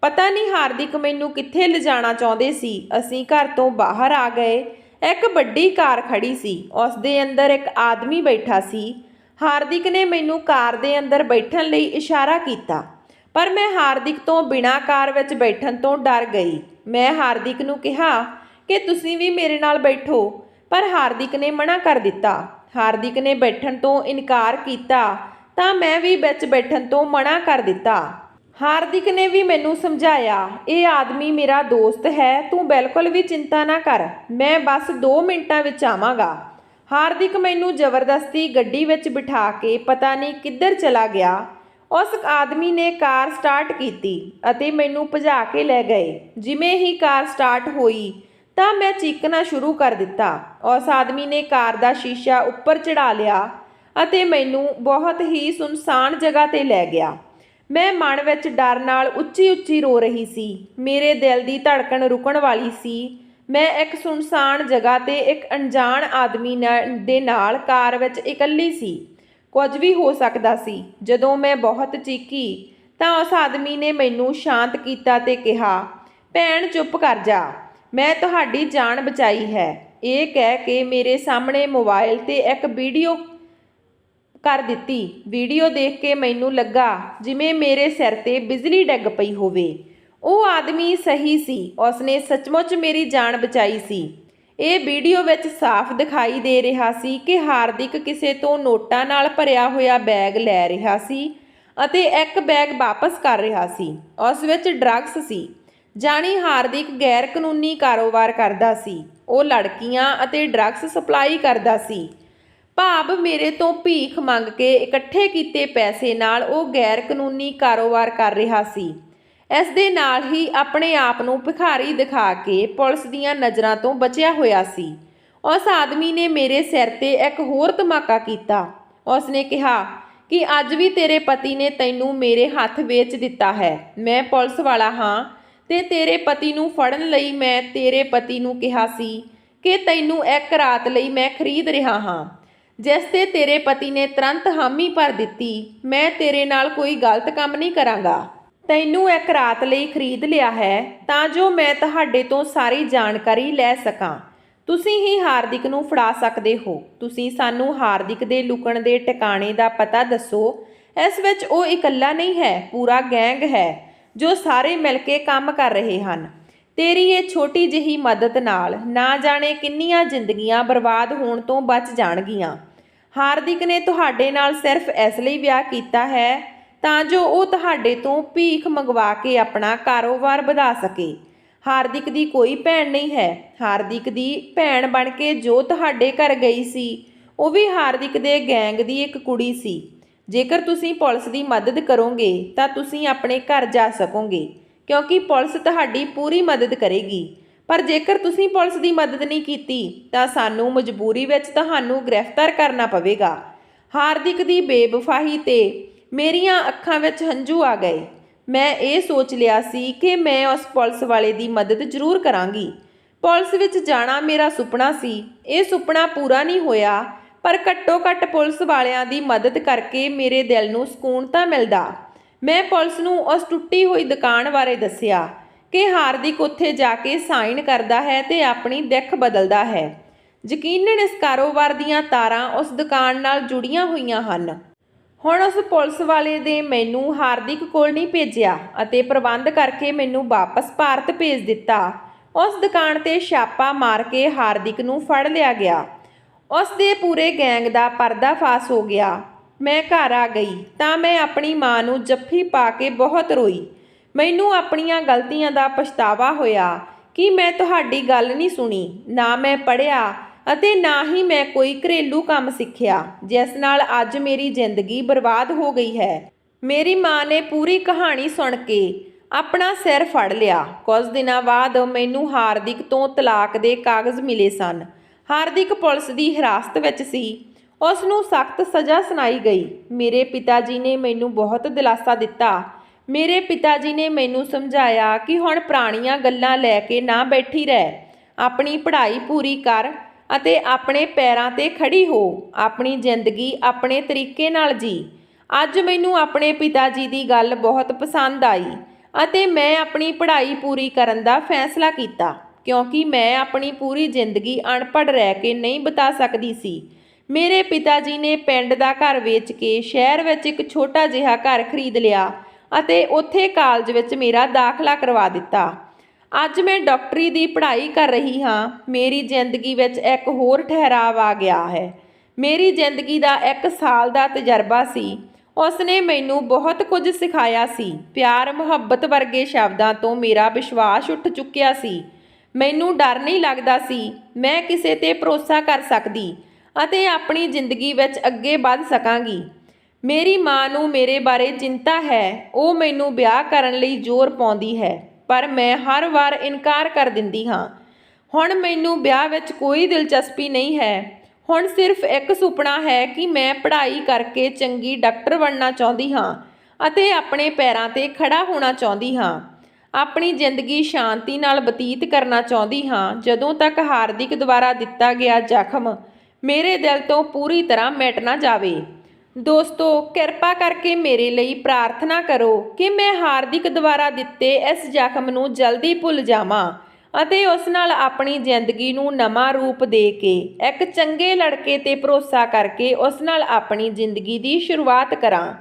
ਪਤਾ ਨਹੀਂ ਹਾਰਦਿਕ ਮੈਨੂੰ ਕਿੱਥੇ ਲਿਜਾਣਾ ਚਾਹੁੰਦੇ ਸੀ। ਅਸੀਂ ਘਰ ਤੋਂ ਬਾਹਰ ਆ ਗਏ। ਇੱਕ ਵੱਡੀ ਕਾਰ ਖੜੀ ਸੀ, ਉਸ ਦੇ ਅੰਦਰ ਇੱਕ ਆਦਮੀ ਬੈਠਾ ਸੀ। ਹਾਰਦਿਕ ਨੇ ਮੈਨੂੰ ਕਾਰ ਦੇ ਅੰਦਰ ਬੈਠਣ ਲਈ ਇਸ਼ਾਰਾ ਕੀਤਾ, ਪਰ ਮੈਂ ਹਾਰਦਿਕ ਤੋਂ ਬਿਨਾਂ ਕਾਰ ਵਿੱਚ ਬੈਠਣ ਤੋਂ ਡਰ ਗਈ। ਮੈਂ ਹਾਰਦਿਕ ਨੂੰ ਕਿਹਾ ਕਿ ਤੁਸੀਂ ਵੀ ਮੇਰੇ ਨਾਲ ਬੈਠੋ, ਪਰ ਹਾਰਦਿਕ ਨੇ ਮਨਾ ਕਰ ਦਿੱਤਾ। ਹਾਰਦਿਕ ਨੇ ਬੈਠਣ ਤੋਂ ਇਨਕਾਰ ਕੀਤਾ ਤਾਂ ਮੈਂ ਵੀ ਵਿੱਚ ਬੈਠਣ ਤੋਂ ਮਨਾ ਕਰ ਦਿੱਤਾ। ਹਾਰਦਿਕ ਨੇ ਵੀ ਮੈਨੂੰ ਸਮਝਾਇਆ, ਇਹ ਆਦਮੀ ਮੇਰਾ ਦੋਸਤ ਹੈ, ਤੂੰ ਬਿਲਕੁਲ ਵੀ ਚਿੰਤਾ ਨਾ ਕਰ, ਮੈਂ ਬਸ 2 ਮਿੰਟਾਂ ਵਿੱਚ ਆਵਾਂਗਾ। ਹਾਰਦਿਕ ਮੈਨੂੰ ਜ਼ਬਰਦਸਤੀ ਗੱਡੀ ਵਿੱਚ ਬਿਠਾ ਕੇ ਪਤਾ ਨਹੀਂ ਕਿੱਧਰ ਚਲਾ ਗਿਆ। ਉਸ ਆਦਮੀ ਨੇ ਕਾਰ ਸਟਾਰਟ ਕੀਤੀ ਅਤੇ ਮੈਨੂੰ ਭਜਾ ਕੇ ਲੈ ਗਏ। ਜਿਵੇਂ ਹੀ ਕਾਰ ਸਟਾਰਟ ਹੋਈ ਤਾਂ ਮੈਂ ਚੀਕਣਾ ਸ਼ੁਰੂ ਕਰ ਦਿੱਤਾ। ਉਸ ਆਦਮੀ ਨੇ ਕਾਰ ਦਾ ਸ਼ੀਸ਼ਾ ਉੱਪਰ ਚੜ੍ਹਾ ਲਿਆ ਅਤੇ ਮੈਨੂੰ ਬਹੁਤ ਹੀ ਸੁਨਸਾਨ ਜਗ੍ਹਾ 'ਤੇ ਲੈ ਗਿਆ। ਮੈਂ ਮਨ ਵਿੱਚ ਡਰ ਨਾਲ ਉੱਚੀ-ਉੱਚੀ ਰੋ ਰਹੀ ਸੀ। ਮੇਰੇ ਦਿਲ ਦੀ ਧੜਕਣ ਰੁਕਣ ਵਾਲੀ ਸੀ। ਮੈਂ ਇੱਕ ਸੁਨਸਾਨ ਜਗ੍ਹਾ 'ਤੇ ਇੱਕ ਅਣਜਾਣ ਆਦਮੀ ਦੇ ਨਾਲ ਕਾਰ ਵਿੱਚ ਇਕੱਲੀ ਸੀ। ਕੁਝ ਵੀ ਹੋ ਸਕਦਾ ਸੀ। ਜਦੋਂ ਮੈਂ ਬਹੁਤ ਚੀਕੀ ਤਾਂ ਉਸ ਆਦਮੀ ਨੇ ਮੈਨੂੰ ਸ਼ਾਂਤ ਕੀਤਾ ਤੇ ਕਿਹਾ, ਭੈਣ ਚੁੱਪ ਕਰ ਜਾ, ਮੈਂ ਤੁਹਾਡੀ ਜਾਨ ਬਚਾਈ ਹੈ। ਇਹ ਕਹਿ ਕੇ ਮੇਰੇ ਸਾਹਮਣੇ ਮੋਬਾਈਲ 'ਤੇ ਇੱਕ ਵੀਡੀਓ ਕਰ ਦਿੱਤੀ। ਵੀਡੀਓ ਦੇਖ ਕੇ ਮੈਨੂੰ ਲੱਗਾ ਜਿਵੇਂ ਮੇਰੇ ਸਿਰ 'ਤੇ ਬਿਜਲੀ ਡਿੱਗ ਪਈ ਹੋਵੇ। ਉਹ ਆਦਮੀ ਸਹੀ ਸੀ, ਉਸਨੇ ਸੱਚਮੁੱਚ ਮੇਰੀ ਜਾਨ ਬਚਾਈ ਸੀ। ਇਹ ਵੀਡੀਓ ਵਿੱਚ ਸਾਫ਼ ਦਿਖਾਈ ਦੇ ਰਿਹਾ ਸੀ ਕਿ ਹਾਰਦਿਕ ਕਿਸੇ ਤੋਂ ਨੋਟਾਂ ਨਾਲ ਭਰਿਆ ਹੋਇਆ ਬੈਗ ਲੈ ਰਿਹਾ ਸੀ ਅਤੇ ਇੱਕ ਬੈਗ ਵਾਪਸ ਕਰ ਰਿਹਾ ਸੀ। ਉਸ ਵਿੱਚ ਡਰੱਗਸ ਸੀ। ਜਾਣੀ ਹਾਰਦਿਕ ਗੈਰ ਕਾਨੂੰਨੀ ਕਾਰੋਬਾਰ ਕਰਦਾ ਸੀ। ਉਹ ਲੜਕੀਆਂ ਅਤੇ ਡਰੱਗਸ ਸਪਲਾਈ ਕਰਦਾ ਸੀ। ਭਾਵ ਮੇਰੇ ਤੋਂ ਭੀਖ ਮੰਗ ਕੇ ਇਕੱਠੇ ਕੀਤੇ ਪੈਸੇ ਨਾਲ ਉਹ ਗੈਰ ਕਾਨੂੰਨੀ ਕਾਰੋਬਾਰ ਕਰ ਰਿਹਾ ਸੀ। ਇਸ ਦੇ ਨਾਲ ਹੀ ਆਪਣੇ ਆਪ ਨੂੰ ਭਿਖਾਰੀ ਦਿਖਾ ਕੇ ਪੁਲਿਸ ਦੀਆਂ ਨਜ਼ਰਾਂ ਤੋਂ ਬਚਿਆ ਹੋਇਆ ਸੀ। ਉਸ ਆਦਮੀ ਨੇ ਮੇਰੇ ਸਿਰ 'ਤੇ ਇੱਕ ਹੋਰ ਧਮਾਕਾ ਕੀਤਾ। ਉਸ ਨੇ ਕਿਹਾ ਕਿ ਅੱਜ ਵੀ ਤੇਰੇ ਪਤੀ ਨੇ ਤੈਨੂੰ ਮੇਰੇ ਹੱਥ ਵੇਚ ਦਿੱਤਾ ਹੈ। ਮੈਂ ਪੁਲਿਸ ਵਾਲਾ ਹਾਂ ਤੇ ਤੇਰੇ ਪਤੀ ਨੂੰ ਫੜਨ ਲਈ ਮੈਂ ਤੇਰੇ ਪਤੀ ਨੂੰ ਕਿਹਾ ਸੀ ਕਿ ਤੈਨੂੰ ਇੱਕ ਰਾਤ ਲਈ ਮੈਂ ਖਰੀਦ ਰਿਹਾ ਹਾਂ, ਜਿਸ 'ਤੇ ਤੇਰੇ ਪਤੀ ਨੇ ਤੁਰੰਤ ਹਾਮੀ ਭਰ ਦਿੱਤੀ। ਮੈਂ ਤੇਰੇ ਨਾਲ ਕੋਈ ਗਲਤ ਕੰਮ ਨਹੀਂ ਕਰਾਂਗਾ। ਤੈਨੂੰ ਇੱਕ ਰਾਤ ਲਈ ਖਰੀਦ ਲਿਆ ਹੈ ਤਾਂ ਜੋ ਮੈਂ ਤੁਹਾਡੇ ਤੋਂ ਸਾਰੀ ਜਾਣਕਾਰੀ ਲੈ ਸਕਾਂ। ਤੁਸੀਂ ਹੀ ਹਾਰਦਿਕ ਨੂੰ ਫੜਾ ਸਕਦੇ ਹੋ। ਤੁਸੀਂ ਸਾਨੂੰ ਹਾਰਦਿਕ ਦੇ ਲੁਕਣ ਦੇ ਟਿਕਾਣੇ ਦਾ ਪਤਾ ਦੱਸੋ। ਇਸ ਵਿੱਚ ਉਹ ਇਕੱਲਾ ਨਹੀਂ ਹੈ, ਪੂਰਾ ਗੈਂਗ ਹੈ। ਜੋ ਸਾਰੇ ਮਿਲ ਕੇ ਕੰਮ ਕਰ ਰਹੇ ਹਨ। ਤੇਰੀ ਇਹ ਛੋਟੀ ਜਿਹੀ ਮਦਦ ਨਾਲ ਨਾ ਜਾਣੇ ਕਿੰਨੀਆਂ ਜ਼ਿੰਦਗੀਆਂ ਬਰਬਾਦ ਹੋਣ ਤੋਂ ਬਚ ਜਾਣਗੀਆਂ। ਹਾਰਦਿਕ ਨੇ ਤੁਹਾਡੇ ਨਾਲ ਸਿਰਫ ਇਸ ਲਈ ਵਿਆਹ ਕੀਤਾ ਹੈ ਤਾਂ ਜੋ ਉਹ ਤੁਹਾਡੇ ਤੋਂ ਭੀਖ ਮੰਗਵਾ ਕੇ ਆਪਣਾ ਕਾਰੋਬਾਰ ਵਧਾ ਸਕੇ। ਹਾਰਦਿਕ ਦੀ ਕੋਈ ਭੈਣ ਨਹੀਂ ਹੈ। ਹਾਰਦਿਕ ਦੀ ਭੈਣ ਬਣ ਕੇ ਜੋ ਤੁਹਾਡੇ ਘਰ ਗਈ ਸੀ ਉਹ ਵੀ ਹਾਰਦਿਕ ਦੇ ਗੈਂਗ ਦੀ ਇੱਕ ਕੁੜੀ ਸੀ। ਜੇਕਰ ਤੁਸੀਂ ਪੁਲਿਸ ਦੀ ਮਦਦ ਕਰੋਗੇ ਤਾਂ ਤੁਸੀਂ ਆਪਣੇ ਘਰ ਜਾ ਸਕੋਗੇ, ਕਿਉਂਕਿ ਪੁਲਿਸ ਤੁਹਾਡੀ ਪੂਰੀ ਮਦਦ ਕਰੇਗੀ। ਪਰ ਜੇਕਰ ਤੁਸੀਂ ਪੁਲਿਸ ਦੀ ਮਦਦ ਨਹੀਂ ਕੀਤੀ ਤਾਂ ਸਾਨੂੰ ਮਜਬੂਰੀ ਵਿੱਚ ਤੁਹਾਨੂੰ ਗ੍ਰਿਫਤਾਰ ਕਰਨਾ ਪਵੇਗਾ। ਹਾਰਦਿਕ ਦੀ ਬੇਵਫਾਹੀ ਤੇ ਮੇਰੀਆਂ ਅੱਖਾਂ ਵਿੱਚ ਹੰਝੂ ਆ ਗਏ। ਮੈਂ ਇਹ ਸੋਚ ਲਿਆ ਸੀ ਕਿ ਮੈਂ ਉਸ ਪੁਲਿਸ ਵਾਲੇ ਦੀ ਮਦਦ ਜ਼ਰੂਰ ਕਰਾਂਗੀ। ਪੁਲਿਸ ਵਿੱਚ ਜਾਣਾ ਮੇਰਾ ਸੁਪਨਾ ਸੀ। ਇਹ ਸੁਪਨਾ ਪੂਰਾ ਨਹੀਂ ਹੋਇਆ, ਪਰ ਘੱਟੋ ਘੱਟ ਪੁਲਿਸ ਵਾਲਿਆਂ ਦੀ ਮਦਦ ਕਰਕੇ ਮੇਰੇ ਦਿਲ ਨੂੰ ਸਕੂਨ ਤਾਂ ਮਿਲਦਾ। ਮੈਂ ਪੁਲਿਸ ਨੂੰ ਉਸ ਟੁੱਟੀ ਹੋਈ ਦੁਕਾਨ ਬਾਰੇ ਦੱਸਿਆ ਕਿ ਹਾਰਦਿਕ ਉੱਥੇ ਜਾ ਕੇ ਸਾਈਨ ਕਰਦਾ ਹੈ ਤੇ ਆਪਣੀ ਦਿੱਖ ਬਦਲਦਾ ਹੈ। ਯਕੀਨਨ ਇਸ ਕਾਰੋਬਾਰ ਦੀਆਂ ਤਾਰਾਂ ਉਸ ਦੁਕਾਨ ਨਾਲ ਜੁੜੀਆਂ ਹੋਈਆਂ ਹਨ। ਹੁਣ ਉਸ ਪੁਲਿਸ ਵਾਲੇ ਨੇ ਮੈਨੂੰ ਹਾਰਦਿਕ ਕੋਲ ਨਹੀਂ ਭੇਜਿਆ ਅਤੇ ਪ੍ਰਬੰਧ ਕਰਕੇ ਮੈਨੂੰ ਵਾਪਸ ਭਾਰਤ ਭੇਜ ਦਿੱਤਾ। ਉਸ ਦੁਕਾਨ 'ਤੇ ਛਾਪਾ ਮਾਰ ਕੇ ਹਾਰਦਿਕ ਨੂੰ ਫੜ ਲਿਆ ਗਿਆ। ਉਸ ਦੇ ਪੂਰੇ ਗੈਂਗ ਦਾ ਪਰਦਾਫਾਸ਼ ਹੋ ਗਿਆ। ਮੈਂ ਘਰ ਆ ਗਈ ਤਾਂ ਮੈਂ ਆਪਣੀ ਮਾਂ ਨੂੰ ਜੱਫੀ ਪਾ ਕੇ ਬਹੁਤ ਰੋਈ। ਮੈਨੂੰ ਆਪਣੀਆਂ ਗਲਤੀਆਂ ਦਾ ਪਛਤਾਵਾ ਹੋਇਆ ਕਿ ਮੈਂ ਤੁਹਾਡੀ ਗੱਲ ਨਹੀਂ ਸੁਣੀ, ਨਾ ਮੈਂ ਪੜ੍ਹਿਆ ਅਤੇ ਨਾ ਹੀ ਮੈਂ ਕੋਈ ਘਰੇਲੂ ਕੰਮ ਸਿੱਖਿਆ, ਜਿਸ ਨਾਲ ਅੱਜ ਮੇਰੀ ਜ਼ਿੰਦਗੀ ਬਰਬਾਦ ਹੋ ਗਈ ਹੈ। ਮੇਰੀ ਮਾਂ ਨੇ ਪੂਰੀ ਕਹਾਣੀ ਸੁਣ ਕੇ ਆਪਣਾ ਸਿਰ ਫੜ ਲਿਆ। ਕੁਝ ਦਿਨਾਂ ਬਾਅਦ ਮੈਨੂੰ ਹਾਰਦਿਕ ਤੋਂ ਤਲਾਕ ਦੇ ਕਾਗਜ਼ ਮਿਲੇ ਸਨ। ਹਾਰਦਿਕ ਪੁਲਿਸ ਦੀ ਹਿਰਾਸਤ ਵਿੱਚ ਸੀ। ਉਸ ਨੂੰ ਸਖਤ ਸਜ਼ਾ ਸੁਣਾਈ ਗਈ। ਮੇਰੇ ਪਿਤਾ ਜੀ ਨੇ ਮੈਨੂੰ ਬਹੁਤ ਦਿਲਾਸਾ ਦਿੱਤਾ। ਮੇਰੇ ਪਿਤਾ ਜੀ ਨੇ ਮੈਨੂੰ ਸਮਝਾਇਆ ਕਿ ਹੁਣ ਪੁਰਾਣੀਆਂ ਗੱਲਾਂ ਲੈ ਕੇ ਨਾ ਬੈਠੀ ਰਹਿ, ਆਪਣੀ ਪੜ੍ਹਾਈ ਪੂਰੀ ਕਰ ਅਤੇ ਆਪਣੇ ਪੈਰਾਂ 'ਤੇ ਖੜੀ ਹੋ। ਆਪਣੀ ਜ਼ਿੰਦਗੀ ਆਪਣੇ ਤਰੀਕੇ ਨਾਲ ਜੀ। ਅੱਜ ਮੈਨੂੰ ਆਪਣੇ ਪਿਤਾ ਜੀ ਦੀ ਗੱਲ ਬਹੁਤ ਪਸੰਦ ਆਈ ਅਤੇ ਮੈਂ ਆਪਣੀ ਪੜ੍ਹਾਈ ਪੂਰੀ ਕਰਨ ਦਾ ਫੈਸਲਾ ਕੀਤਾ, ਕਿਉਂਕਿ ਮੈਂ ਆਪਣੀ ਪੂਰੀ ਜ਼ਿੰਦਗੀ ਅਨਪੜ੍ਹ ਰਹਿ ਕੇ ਨਹੀਂ ਬਿਤਾ ਸਕਦੀ ਸੀ। ਮੇਰੇ ਪਿਤਾ ਜੀ ਨੇ ਪਿੰਡ ਦਾ ਘਰ ਵੇਚ ਕੇ ਸ਼ਹਿਰ ਵਿੱਚ ਇੱਕ ਛੋਟਾ ਜਿਹਾ ਘਰ ਖਰੀਦ ਲਿਆ ਅਤੇ ਉੱਥੇ ਕਾਲਜ ਵਿੱਚ ਮੇਰਾ ਦਾਖਲਾ ਕਰਵਾ ਦਿੱਤਾ। ਅੱਜ ਮੈਂ ਡਾਕਟਰੀ ਦੀ ਪੜ੍ਹਾਈ ਕਰ ਰਹੀ ਹਾਂ। ਮੇਰੀ ਜ਼ਿੰਦਗੀ ਵਿੱਚ ਇੱਕ ਹੋਰ ਠਹਿਰਾਵ ਆ ਗਿਆ ਹੈ। ਮੇਰੀ ਜ਼ਿੰਦਗੀ ਦਾ 1 ਸਾਲ ਦਾ ਤਜਰਬਾ ਸੀ। ਉਸ ਨੇ ਮੈਨੂੰ ਬਹੁਤ ਕੁਝ ਸਿਖਾਇਆ ਸੀ। ਪਿਆਰ ਮੁਹੱਬਤ ਵਰਗੇ ਸ਼ਬਦਾਂ ਤੋਂ ਮੇਰਾ ਵਿਸ਼ਵਾਸ ਉੱਠ ਚੁੱਕਿਆ ਸੀ। ਮੈਨੂੰ ਡਰ ਨਹੀਂ ਲੱਗਦਾ ਸੀ। ਮੈਂ ਕਿਸੇ ਤੇ ਭਰੋਸਾ ਕਰ ਸਕਦੀ ਅਤੇ ਆਪਣੀ ਜ਼ਿੰਦਗੀ ਵਿੱਚ ਅੱਗੇ ਵਧ ਸਕਾਂਗੀ। ਮੇਰੀ ਮਾਂ ਨੂੰ ਮੇਰੇ ਬਾਰੇ ਚਿੰਤਾ ਹੈ। ਉਹ ਮੈਨੂੰ ਵਿਆਹ ਕਰਨ ਲਈ ਜ਼ੋਰ ਪਾਉਂਦੀ ਹੈ, ਪਰ ਮੈਂ ਹਰ ਵਾਰ ਇਨਕਾਰ ਕਰ ਦਿੰਦੀ ਹਾਂ। ਹੁਣ ਮੈਨੂੰ ਵਿਆਹ ਵਿੱਚ ਕੋਈ ਦਿਲਚਸਪੀ ਨਹੀਂ ਹੈ। ਹੁਣ ਸਿਰਫ ਇੱਕ ਸੁਪਨਾ ਹੈ ਕਿ ਮੈਂ ਪੜ੍ਹਾਈ ਕਰਕੇ ਚੰਗੀ ਡਾਕਟਰ ਬਣਨਾ ਚਾਹੁੰਦੀ ਹਾਂ ਅਤੇ ਆਪਣੇ ਪੈਰਾਂ 'ਤੇ ਖੜਾ ਹੋਣਾ ਚਾਹੁੰਦੀ ਹਾਂ। ਆਪਣੀ ਜ਼ਿੰਦਗੀ ਸ਼ਾਂਤੀ ਨਾਲ ਬਤੀਤ ਕਰਨਾ ਚਾਹੁੰਦੀ ਹਾਂ, ਜਦੋਂ ਤੱਕ ਹਾਰਦਿਕ ਦੁਆਰਾ ਦਿੱਤਾ ਗਿਆ ਜ਼ਖਮ ਮੇਰੇ ਦਿਲ ਤੋਂ ਪੂਰੀ ਤਰ੍ਹਾਂ ਮਿਟ ਨਾ ਜਾਵੇ। ਦੋਸਤੋ, ਕਿਰਪਾ ਕਰਕੇ ਮੇਰੇ ਲਈ ਪ੍ਰਾਰਥਨਾ ਕਰੋ ਕਿ ਮੈਂ ਹਾਰਦਿਕ ਦੁਆਰਾ ਦਿੱਤੇ ਇਸ ਜ਼ਖਮ ਨੂੰ ਜਲਦੀ ਭੁੱਲ ਜਾਵਾਂ ਅਤੇ ਉਸ ਨਾਲ ਆਪਣੀ ਜ਼ਿੰਦਗੀ ਨੂੰ ਨਵਾਂ ਰੂਪ ਦੇ ਕੇ ਇੱਕ ਚੰਗੇ ਲੜਕੇ 'ਤੇ ਭਰੋਸਾ ਕਰਕੇ ਉਸ ਨਾਲ ਆਪਣੀ ਜ਼ਿੰਦਗੀ ਦੀ ਸ਼ੁਰੂਆਤ ਕਰਾਂ।